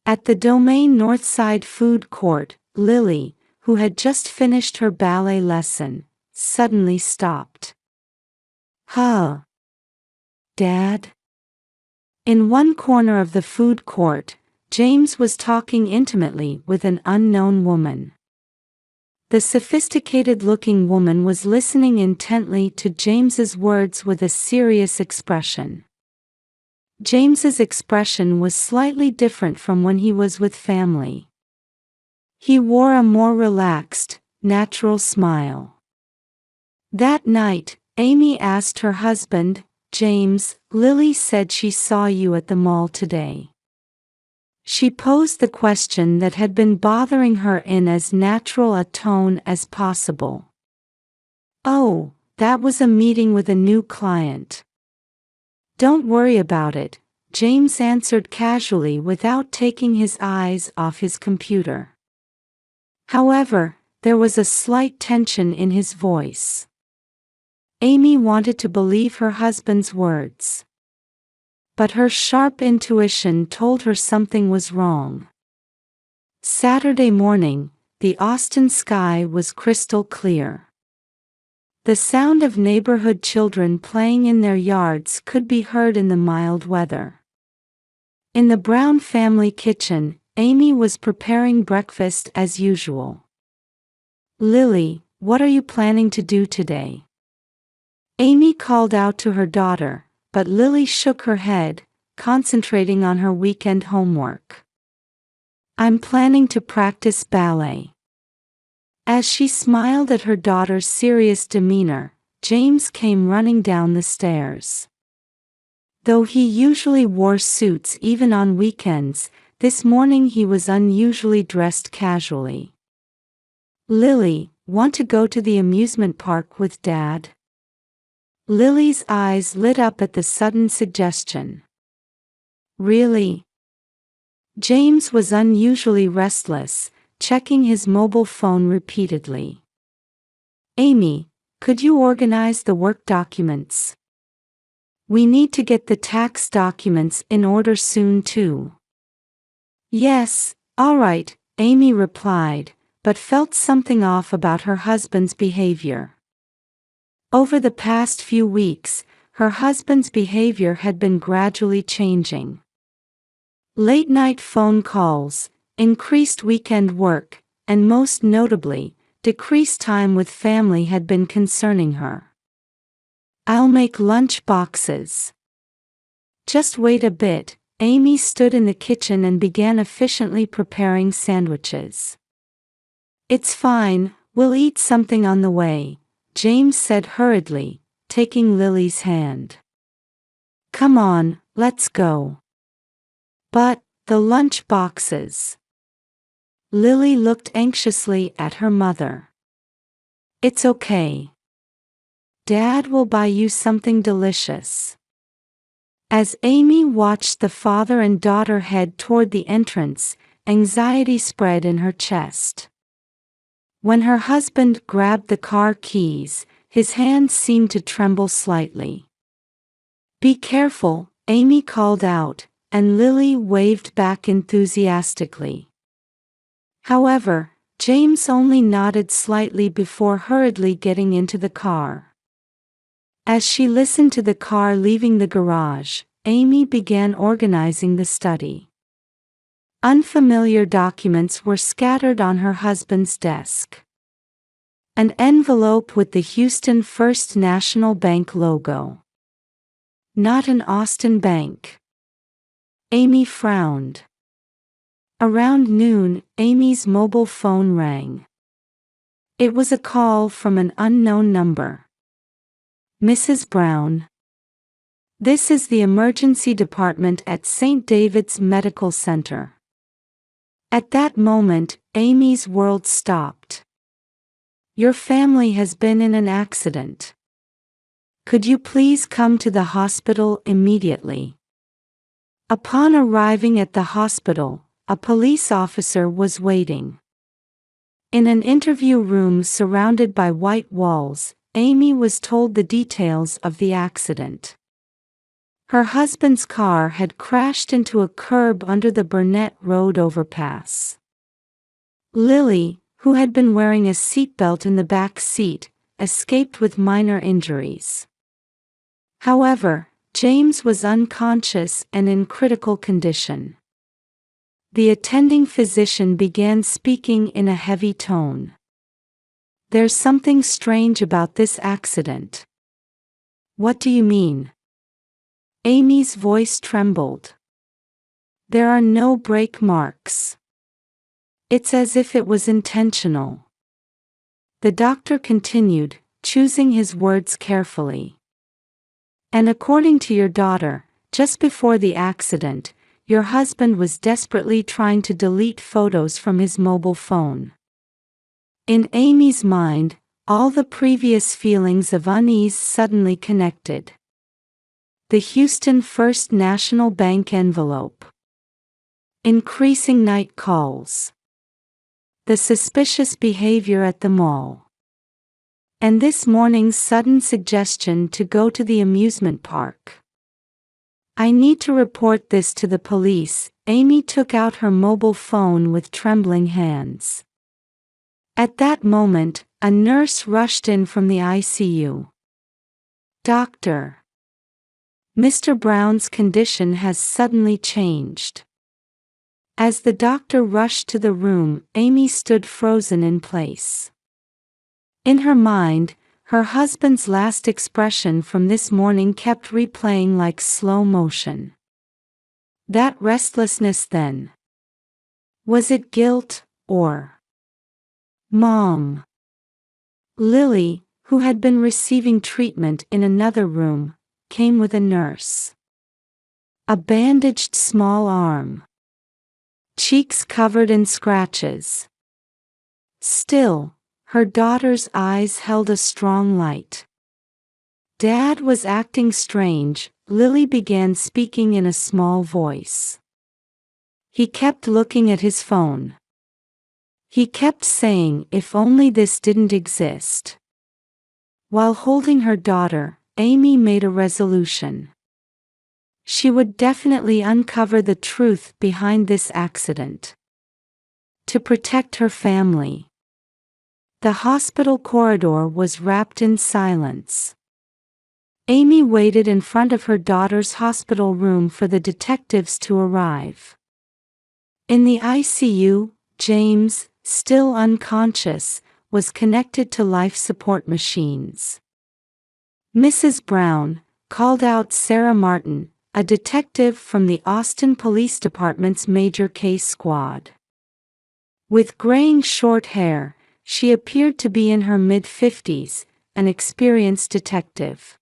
At the Domain Northside Food Court, Lily, who had just finished her ballet lesson, suddenly stopped. "Huh? Dad?" In one corner of the food court, James was talking intimately with an unknown woman. The sophisticated-looking woman was listening intently to James's words with a serious expression. James's expression was slightly different from when he was with family. He wore a more relaxed, natural smile. That night, Amy asked her husband, "James, Lily said she saw you at the mall today." She posed the question that had been bothering her in as natural a tone as possible. "Oh, that was a meeting with a new client." "Don't worry about it," James answered casually without taking his eyes off his computer. However, there was a slight tension in his voice. Amy wanted to believe her husband's words. But her sharp intuition told her something was wrong. Saturday morning, the Austin sky was crystal clear. The sound of neighborhood children playing in their yards could be heard in the mild weather. In the Brown family kitchen, Amy was preparing breakfast as usual. "Lily, what are you planning to do today?" Amy called out to her daughter, but Lily shook her head, concentrating on her weekend homework. "I'm planning to practice ballet." As she smiled at her daughter's serious demeanor, James came running down the stairs. Though he usually wore suits even on weekends, this morning he was unusually dressed casually. "Lily, want to go to the amusement park with Dad?" Lily's eyes lit up at the sudden suggestion. "Really?" James was unusually restless, checking his mobile phone repeatedly. "Amy, could you organize the work documents? We need to get the tax documents in order soon too." "Yes, all right," Amy replied, but felt something off about her husband's behavior. Over the past few weeks, her husband's behavior had been gradually changing. Late-night phone calls, increased weekend work, and most notably, decreased time with family had been concerning her. "I'll make lunch boxes." "Just wait a bit." Amy stood in the kitchen and began efficiently preparing sandwiches. "It's fine, we'll eat something on the way," James said hurriedly, taking Lily's hand. "Come on, let's go." "But, the lunch boxes." Lily looked anxiously at her mother. "It's okay. Dad will buy you something delicious." As Amy watched the father and daughter head toward the entrance, anxiety spread in her chest. When her husband grabbed the car keys, his hands seemed to tremble slightly. "Be careful," Amy called out, and Lily waved back enthusiastically. However, James only nodded slightly before hurriedly getting into the car. As she listened to the car leaving the garage, Amy began organizing the study. Unfamiliar documents were scattered on her husband's desk. An envelope with the Houston First National Bank logo. Not an Austin bank. Amy frowned. Around noon, Amy's mobile phone rang. It was a call from an unknown number. "Mrs. Brown. This is the emergency department at St. David's Medical Center." At that moment, Amy's world stopped. "Your family has been in an accident. Could you please come to the hospital immediately?" Upon arriving at the hospital, a police officer was waiting. In an interview room surrounded by white walls, Amy was told the details of the accident. Her husband's car had crashed into a curb under the Burnett Road overpass. Lily, who had been wearing a seatbelt in the back seat, escaped with minor injuries. However, James was unconscious and in critical condition. The attending physician began speaking in a heavy tone. "There's something strange about this accident." "What do you mean?" Amy's voice trembled. "There are no brake marks. It's as if it was intentional." The doctor continued, choosing his words carefully. "And according to your daughter, just before the accident, your husband was desperately trying to delete photos from his mobile phone." In Amy's mind, all the previous feelings of unease suddenly connected. The Houston First National Bank envelope. Increasing night calls. The suspicious behavior at the mall. And this morning's sudden suggestion to go to the amusement park. "I need to report this to the police." Amy took out her mobile phone with trembling hands. At that moment, a nurse rushed in from the ICU. "Doctor, Mr. Brown's condition has suddenly changed." As the doctor rushed to the room, Amy stood frozen in place. In her mind, her husband's last expression from this morning kept replaying like slow motion. That restlessness then. Was it guilt, or Mom? Lily, who had been receiving treatment in another room, came with a nurse. A bandaged small arm. Cheeks covered in scratches. Still, her daughter's eyes held a strong light. "Dad was acting strange," Lily began speaking in a small voice. "He kept looking at his phone. He kept saying if only this didn't exist." While holding her daughter, Amy made a resolution. She would definitely uncover the truth behind this accident. To protect her family. The hospital corridor was wrapped in silence. Amy waited in front of her daughter's hospital room for the detectives to arrive. In the ICU, James, still unconscious, was connected to life support machines. Mrs. Brown called out Sarah Martin, a detective from the Austin Police Department's major case squad. With graying short hair, she appeared to be in her mid-50s, an experienced detective.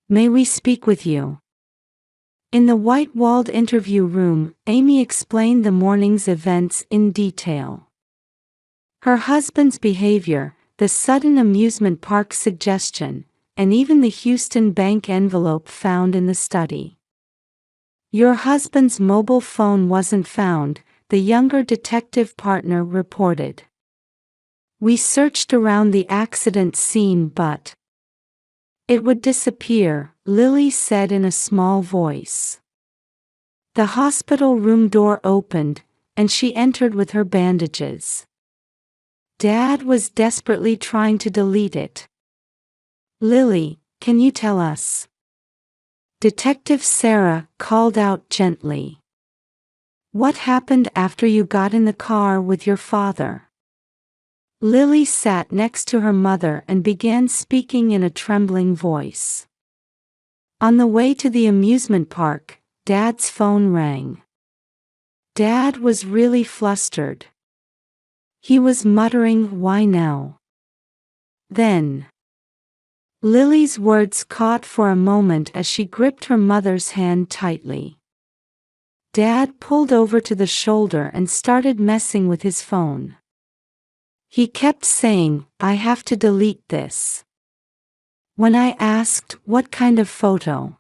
"May we speak with you?" In the white-walled interview room, Amy explained the morning's events in detail. Her husband's behavior, the sudden amusement park suggestion, and even the Houston bank envelope found in the study. "Your husband's mobile phone wasn't found," the younger detective partner reported. "We searched around the accident scene but it would disappear," Lily said in a small voice. The hospital room door opened, and she entered with her bandages. Dad was desperately trying to delete it. "Lily, can you tell us?" Detective Sarah called out gently. "What happened after you got in the car with your father?" Lily sat next to her mother and began speaking in a trembling voice. On the way to the amusement park, Dad's phone rang. Dad was really flustered. He was muttering, "Why now?" Then Lily's words caught for a moment as she gripped her mother's hand tightly. Dad pulled over to the shoulder and started messing with his phone. He kept saying, "I have to delete this." When I asked, "What kind of photo?"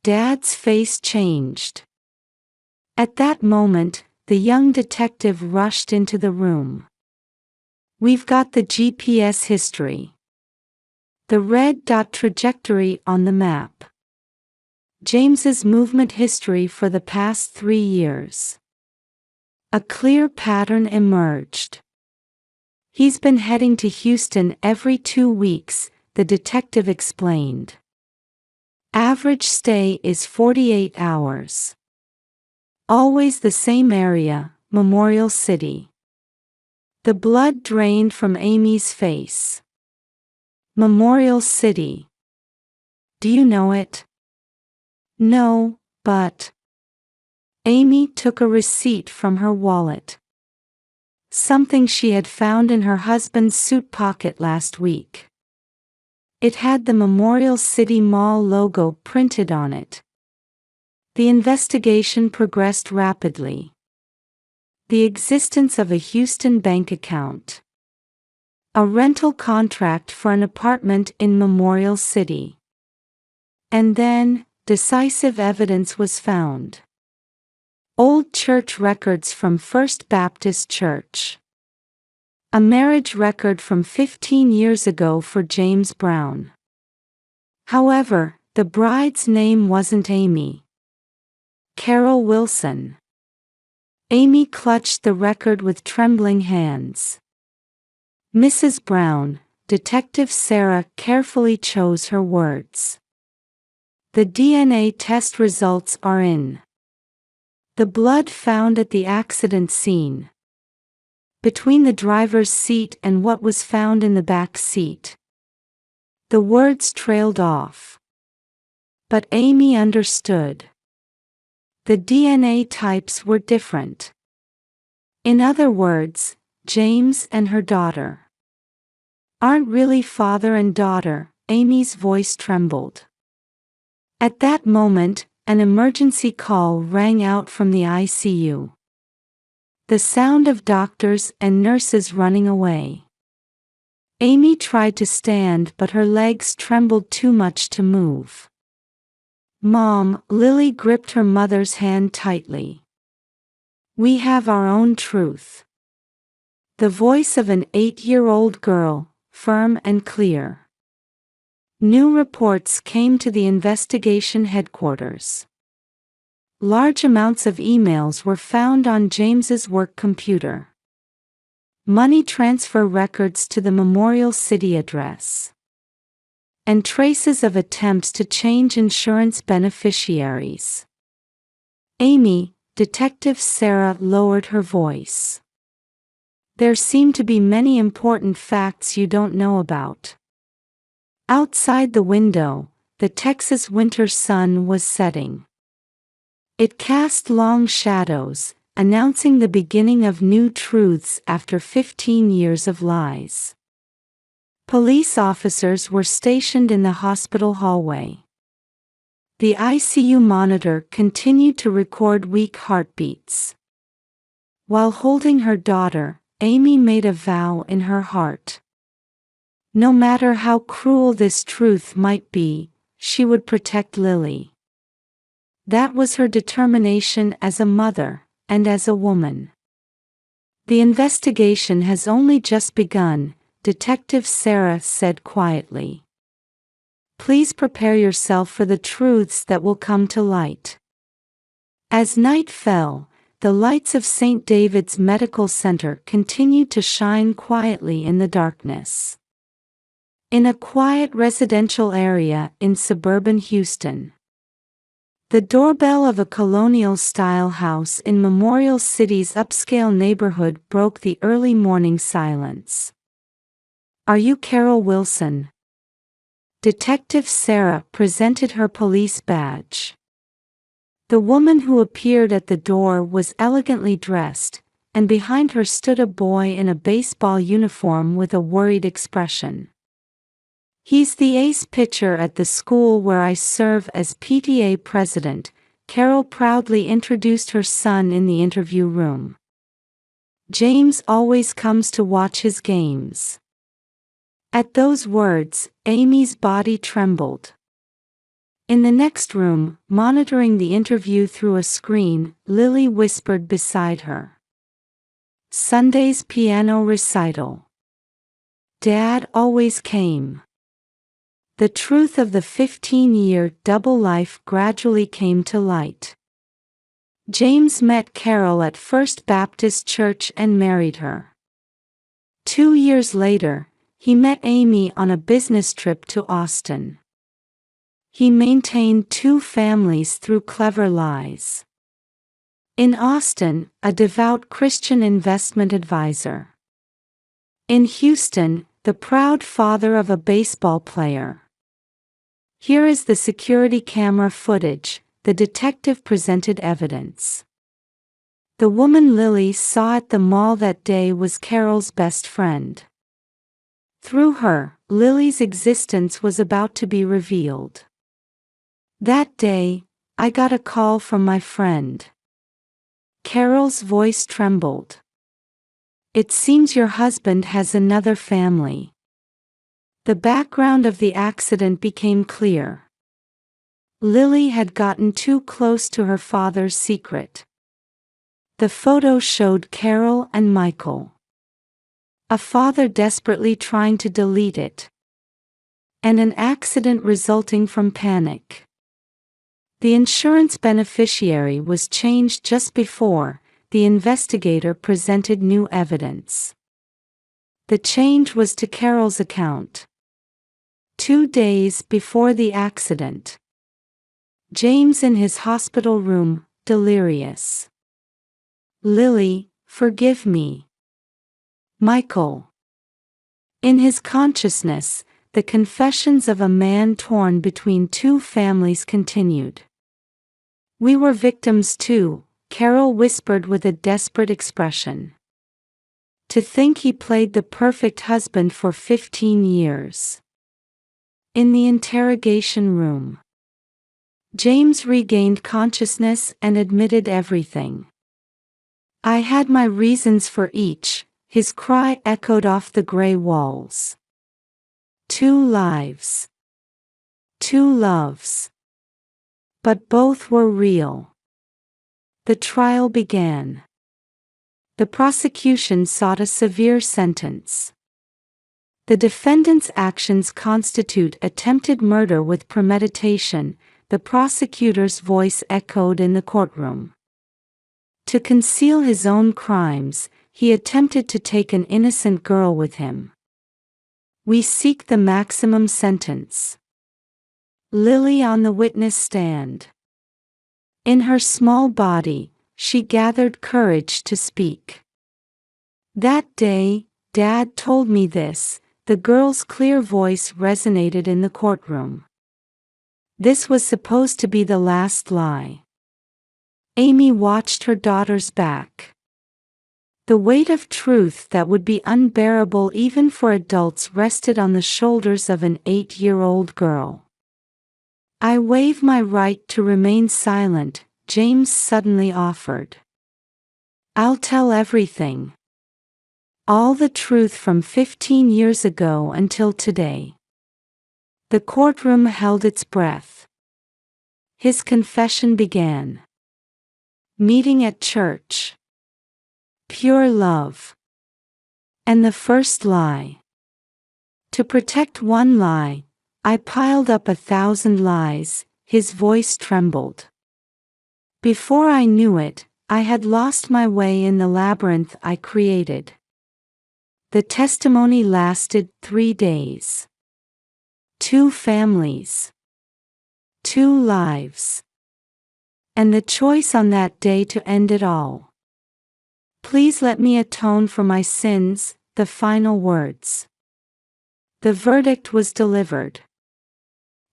Dad's face changed. At that moment, the young detective rushed into the room. "We've got the GPS history. The red dot trajectory on the map. James's movement history for the past 3 years." A clear pattern emerged. "He's been heading to Houston every 2 weeks, the detective explained. Average stay is 48 hours. Always the same area, Memorial City." The blood drained from Amy's face. "Memorial City. Do you know it?" "No, but..." Amy took a receipt from her wallet. Something she had found in her husband's suit pocket last week. It had the Memorial City Mall logo printed on it. The investigation progressed rapidly. The existence of a Houston bank account. A rental contract for an apartment in Memorial City. And then, decisive evidence was found. Old church records from First Baptist Church. A marriage record from 15 years ago for James Brown. However, the bride's name wasn't Amy. Carol Wilson. Amy clutched the record with trembling hands. "Mrs. Brown," Detective Sarah carefully chose her words. "The DNA test results are in. The blood found at the accident scene. Between the driver's seat and what was found in the back seat." The words trailed off. But Amy understood. The DNA types were different. In other words, James and her daughter aren't really father and daughter. Amy's voice trembled. At that moment, an emergency call rang out from the ICU. The sound of doctors and nurses running away. Amy tried to stand but her legs trembled too much to move. "Mom," Lily gripped her mother's hand tightly. "We have our own truth." The voice of an 8-year-old girl, firm and clear. New reports came to the investigation headquarters. Large amounts of emails were found on James's work computer. money transfer records to the Memorial City address, and traces of attempts to change insurance beneficiaries. Amy, Detective Sarah lowered her voice. There seem to be many important facts you don't know about. Outside the window, the Texas winter sun was setting. It cast long shadows, announcing the beginning of new truths after 15 years of lies. Police officers were stationed in the hospital hallway. The ICU monitor continued to record weak heartbeats. While holding her daughter, Amy made a vow in her heart. No matter how cruel this truth might be, she would protect Lily. That was her determination as a mother, and as a woman. The investigation has only just begun, Detective Sarah said quietly. Please prepare yourself for the truths that will come to light. As night fell, the lights of St. David's Medical Center continued to shine quietly in the darkness. In a quiet residential area in suburban Houston, the doorbell of a colonial-style house in Memorial City's upscale neighborhood broke the early morning silence. Are you Carol Wilson? Detective Sarah presented her police badge. The woman who appeared at the door was elegantly dressed, and behind her stood a boy in a baseball uniform with a worried expression. He's the ace pitcher at the school where I serve as PTA president, Carol proudly introduced her son in the interview room. James always comes to watch his games. At those words, Amy's body trembled. In the next room, monitoring the interview through a screen, Lily whispered beside her. Sunday's piano recital. Dad always came. The truth of the 15-year double life gradually came to light. James met Carol at First Baptist Church and married her. 2 years later, he met Amy on a business trip to Austin. He maintained 2 families through clever lies. In Austin, a devout Christian investment advisor. In Houston, the proud father of a baseball player. Here is the security camera footage. The detective presented evidence. The woman Lily saw at the mall that day was Carol's best friend. Through her, Lily's existence was about to be revealed. That day, I got a call from my friend. Carol's voice trembled. It seems your husband has another family. The background of the accident became clear. Lily had gotten too close to her father's secret. The photo showed Carol and Michael. A father desperately trying to delete it. And an accident resulting from panic. The insurance beneficiary was changed just before the investigator presented new evidence. The change was to Carol's account. 2 days before the accident. James in his hospital room, delirious. Lily, forgive me. Michael. In his consciousness, the confessions of a man torn between 2 families continued. We were victims too, Carol whispered with a desperate expression. To think he played the perfect husband for 15 years. In the interrogation room, James regained consciousness and admitted everything. I had my reasons for each, his cry echoed off the gray walls. 2 lives. 2 loves. But both were real. The trial began. The prosecution sought a severe sentence. The defendant's actions constitute attempted murder with premeditation, the prosecutor's voice echoed in the courtroom. To conceal his own crimes, he attempted to take an innocent girl with him. We seek the maximum sentence. Lily on the witness stand. In her small body, she gathered courage to speak. That day, Dad told me this. The girl's clear voice resonated in the courtroom. This was supposed to be the last lie. Amy watched her daughter's back. The weight of truth that would be unbearable even for adults rested on the shoulders of an 8-year-old girl. I waive my right to remain silent, James suddenly offered. I'll tell everything. All the truth from 15 years ago until today. The courtroom held its breath. His confession began. Meeting at church. Pure love. And the first lie. To protect one lie, I piled up 1,000 lies. His voice trembled. Before I knew it, I had lost my way in the labyrinth I created. The testimony lasted 3 days. 2 families. 2 lives. And the choice on that day to end it all. Please let me atone for my sins, the final words. The verdict was delivered.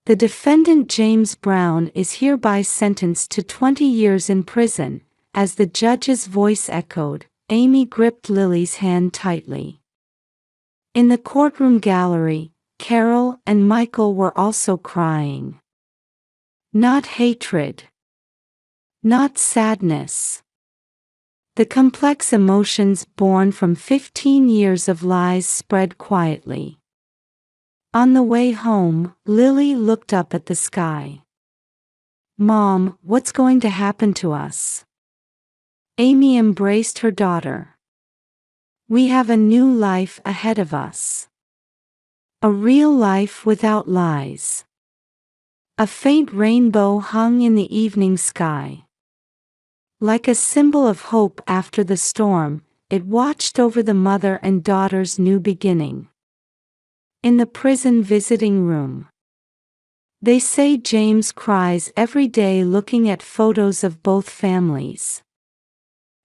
The defendant James Brown is hereby sentenced to 20 years in prison. As the judge's voice echoed, Amy gripped Lily's hand tightly. In the courtroom gallery, Carol and Michael were also crying. Not hatred. Not sadness. The complex emotions born from 15 years of lies spread quietly. On the way home, Lily looked up at the sky. Mom, what's going to happen to us? Amy embraced her daughter. We have a new life ahead of us. A real life without lies. A faint rainbow hung in the evening sky. Like a symbol of hope after the storm, it watched over the mother and daughter's new beginning. In the prison visiting room. They say James cries every day looking at photos of both families.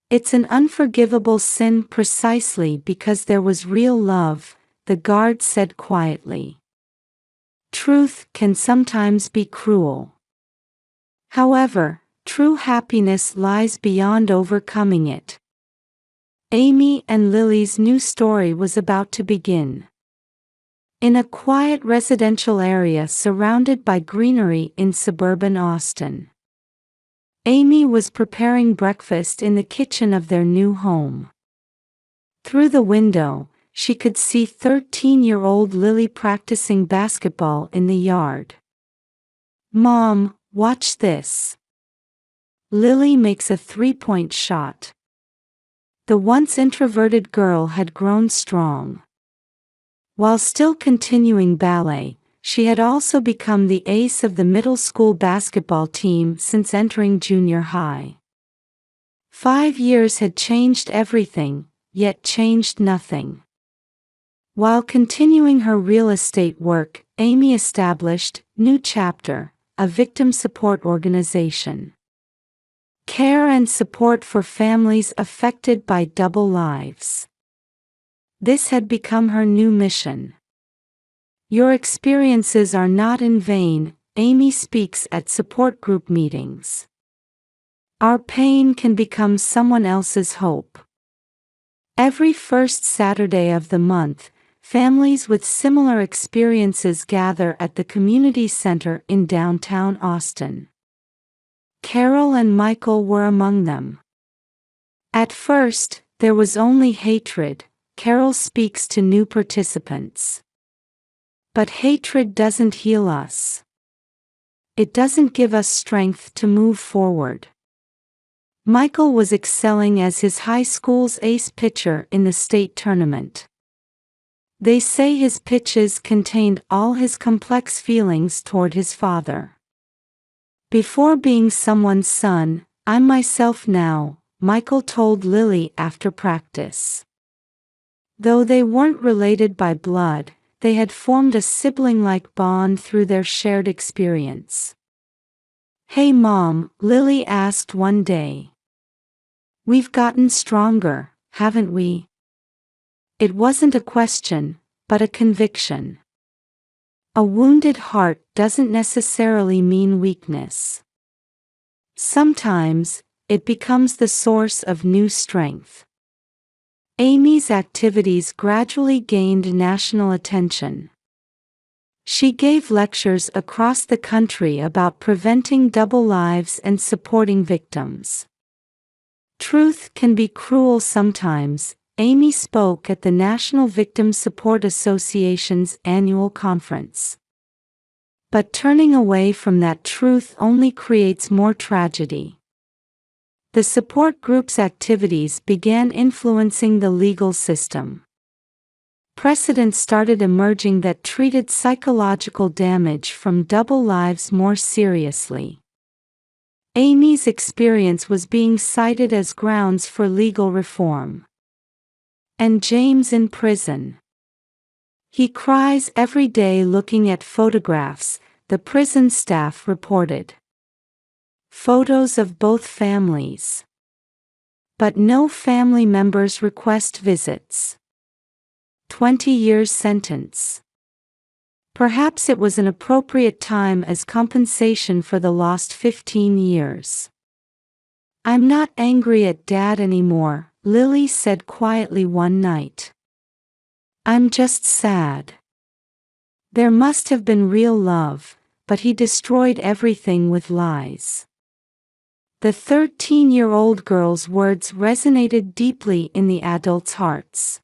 It's an unforgivable sin precisely because there was real love, the guard said quietly. Truth can sometimes be cruel. However, true happiness lies beyond overcoming it. Amy and Lily's new story was about to begin. In a quiet residential area surrounded by greenery in suburban Austin. Amy was preparing breakfast in the kitchen of their new home. Through the window, she could see 13-year-old Lily practicing basketball in the yard. Mom, watch this. Lily makes a 3-point shot. The once introverted girl had grown strong. While still continuing ballet, she had also become the ace of the middle school basketball team since entering junior high. 5 years had changed everything, yet changed nothing. While continuing her real estate work, Amy established New Chapter, a victim support organization. Care and support for families affected by double lives. This had become her new mission. Your experiences are not in vain, Amy speaks at support group meetings. Our pain can become someone else's hope. Every first Saturday of the month, families with similar experiences gather at the community center in downtown Austin. Carol and Michael were among them. At first, there was only hatred, Carol speaks to new participants. But hatred doesn't heal us. It doesn't give us strength to move forward. Michael was excelling as his high school's ace pitcher in the state tournament. They say his pitches contained all his complex feelings toward his father. Before being someone's son, I'm myself now, Michael told Lily after practice. Though they weren't related by blood, they had formed a sibling-like bond through their shared experience. "Hey Mom," Lily asked one day. "We've gotten stronger, haven't we?" It wasn't a question, but a conviction. A wounded heart doesn't necessarily mean weakness. Sometimes, it becomes the source of new strength. Amy's activities gradually gained national attention. She gave lectures across the country about preventing double lives and supporting victims. Truth can be cruel sometimes. Amy spoke at the National Victim Support Association's annual conference. But turning away from that truth only creates more tragedy. The support group's activities began influencing the legal system. Precedents started emerging that treated psychological damage from double lives more seriously. Amy's experience was being cited as grounds for legal reform. And James in prison. "He cries every day looking at photographs," the prison staff reported. Photos of both families. But no family members request visits. 20 years sentence. Perhaps it was an appropriate time as compensation for the lost 15 years. "I'm not angry at Dad anymore," Lily said quietly one night. "I'm just sad. There must have been real love, but he destroyed everything with lies." The 13-year-old girl's words resonated deeply in the adults' hearts.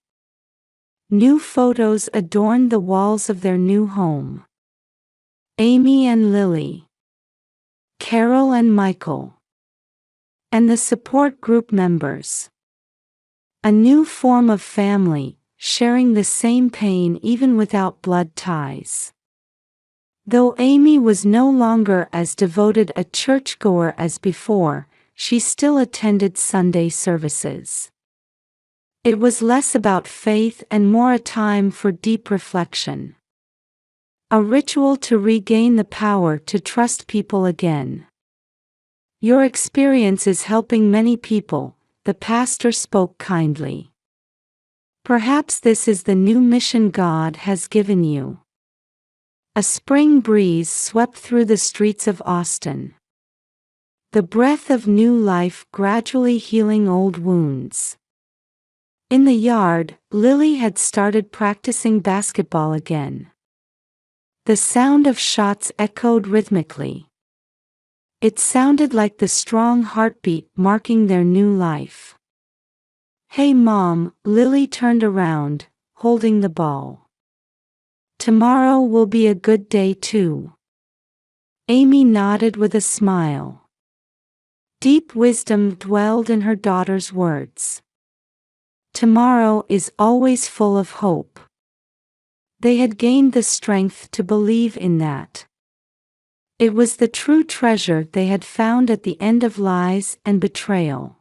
New photos adorned the walls of their new home. Amy and Lily. Carol and Michael. And the support group members. A new form of family, sharing the same pain even without blood ties. Though Amy was no longer as devoted a churchgoer as before, she still attended Sunday services. It was less about faith and more a time for deep reflection. A ritual to regain the power to trust people again. "Your experience is helping many people," the pastor spoke kindly. "Perhaps this is the new mission God has given you." A spring breeze swept through the streets of Austin. The breath of new life gradually healing old wounds. In the yard, Lily had started practicing basketball again. The sound of shots echoed rhythmically. It sounded like the strong heartbeat marking their new life. "Hey Mom," Lily turned around, holding the ball. "Tomorrow will be a good day too." Amy nodded with a smile. Deep wisdom dwelled in her daughter's words. Tomorrow is always full of hope. They had gained the strength to believe in that. It was the true treasure they had found at the end of lies and betrayal.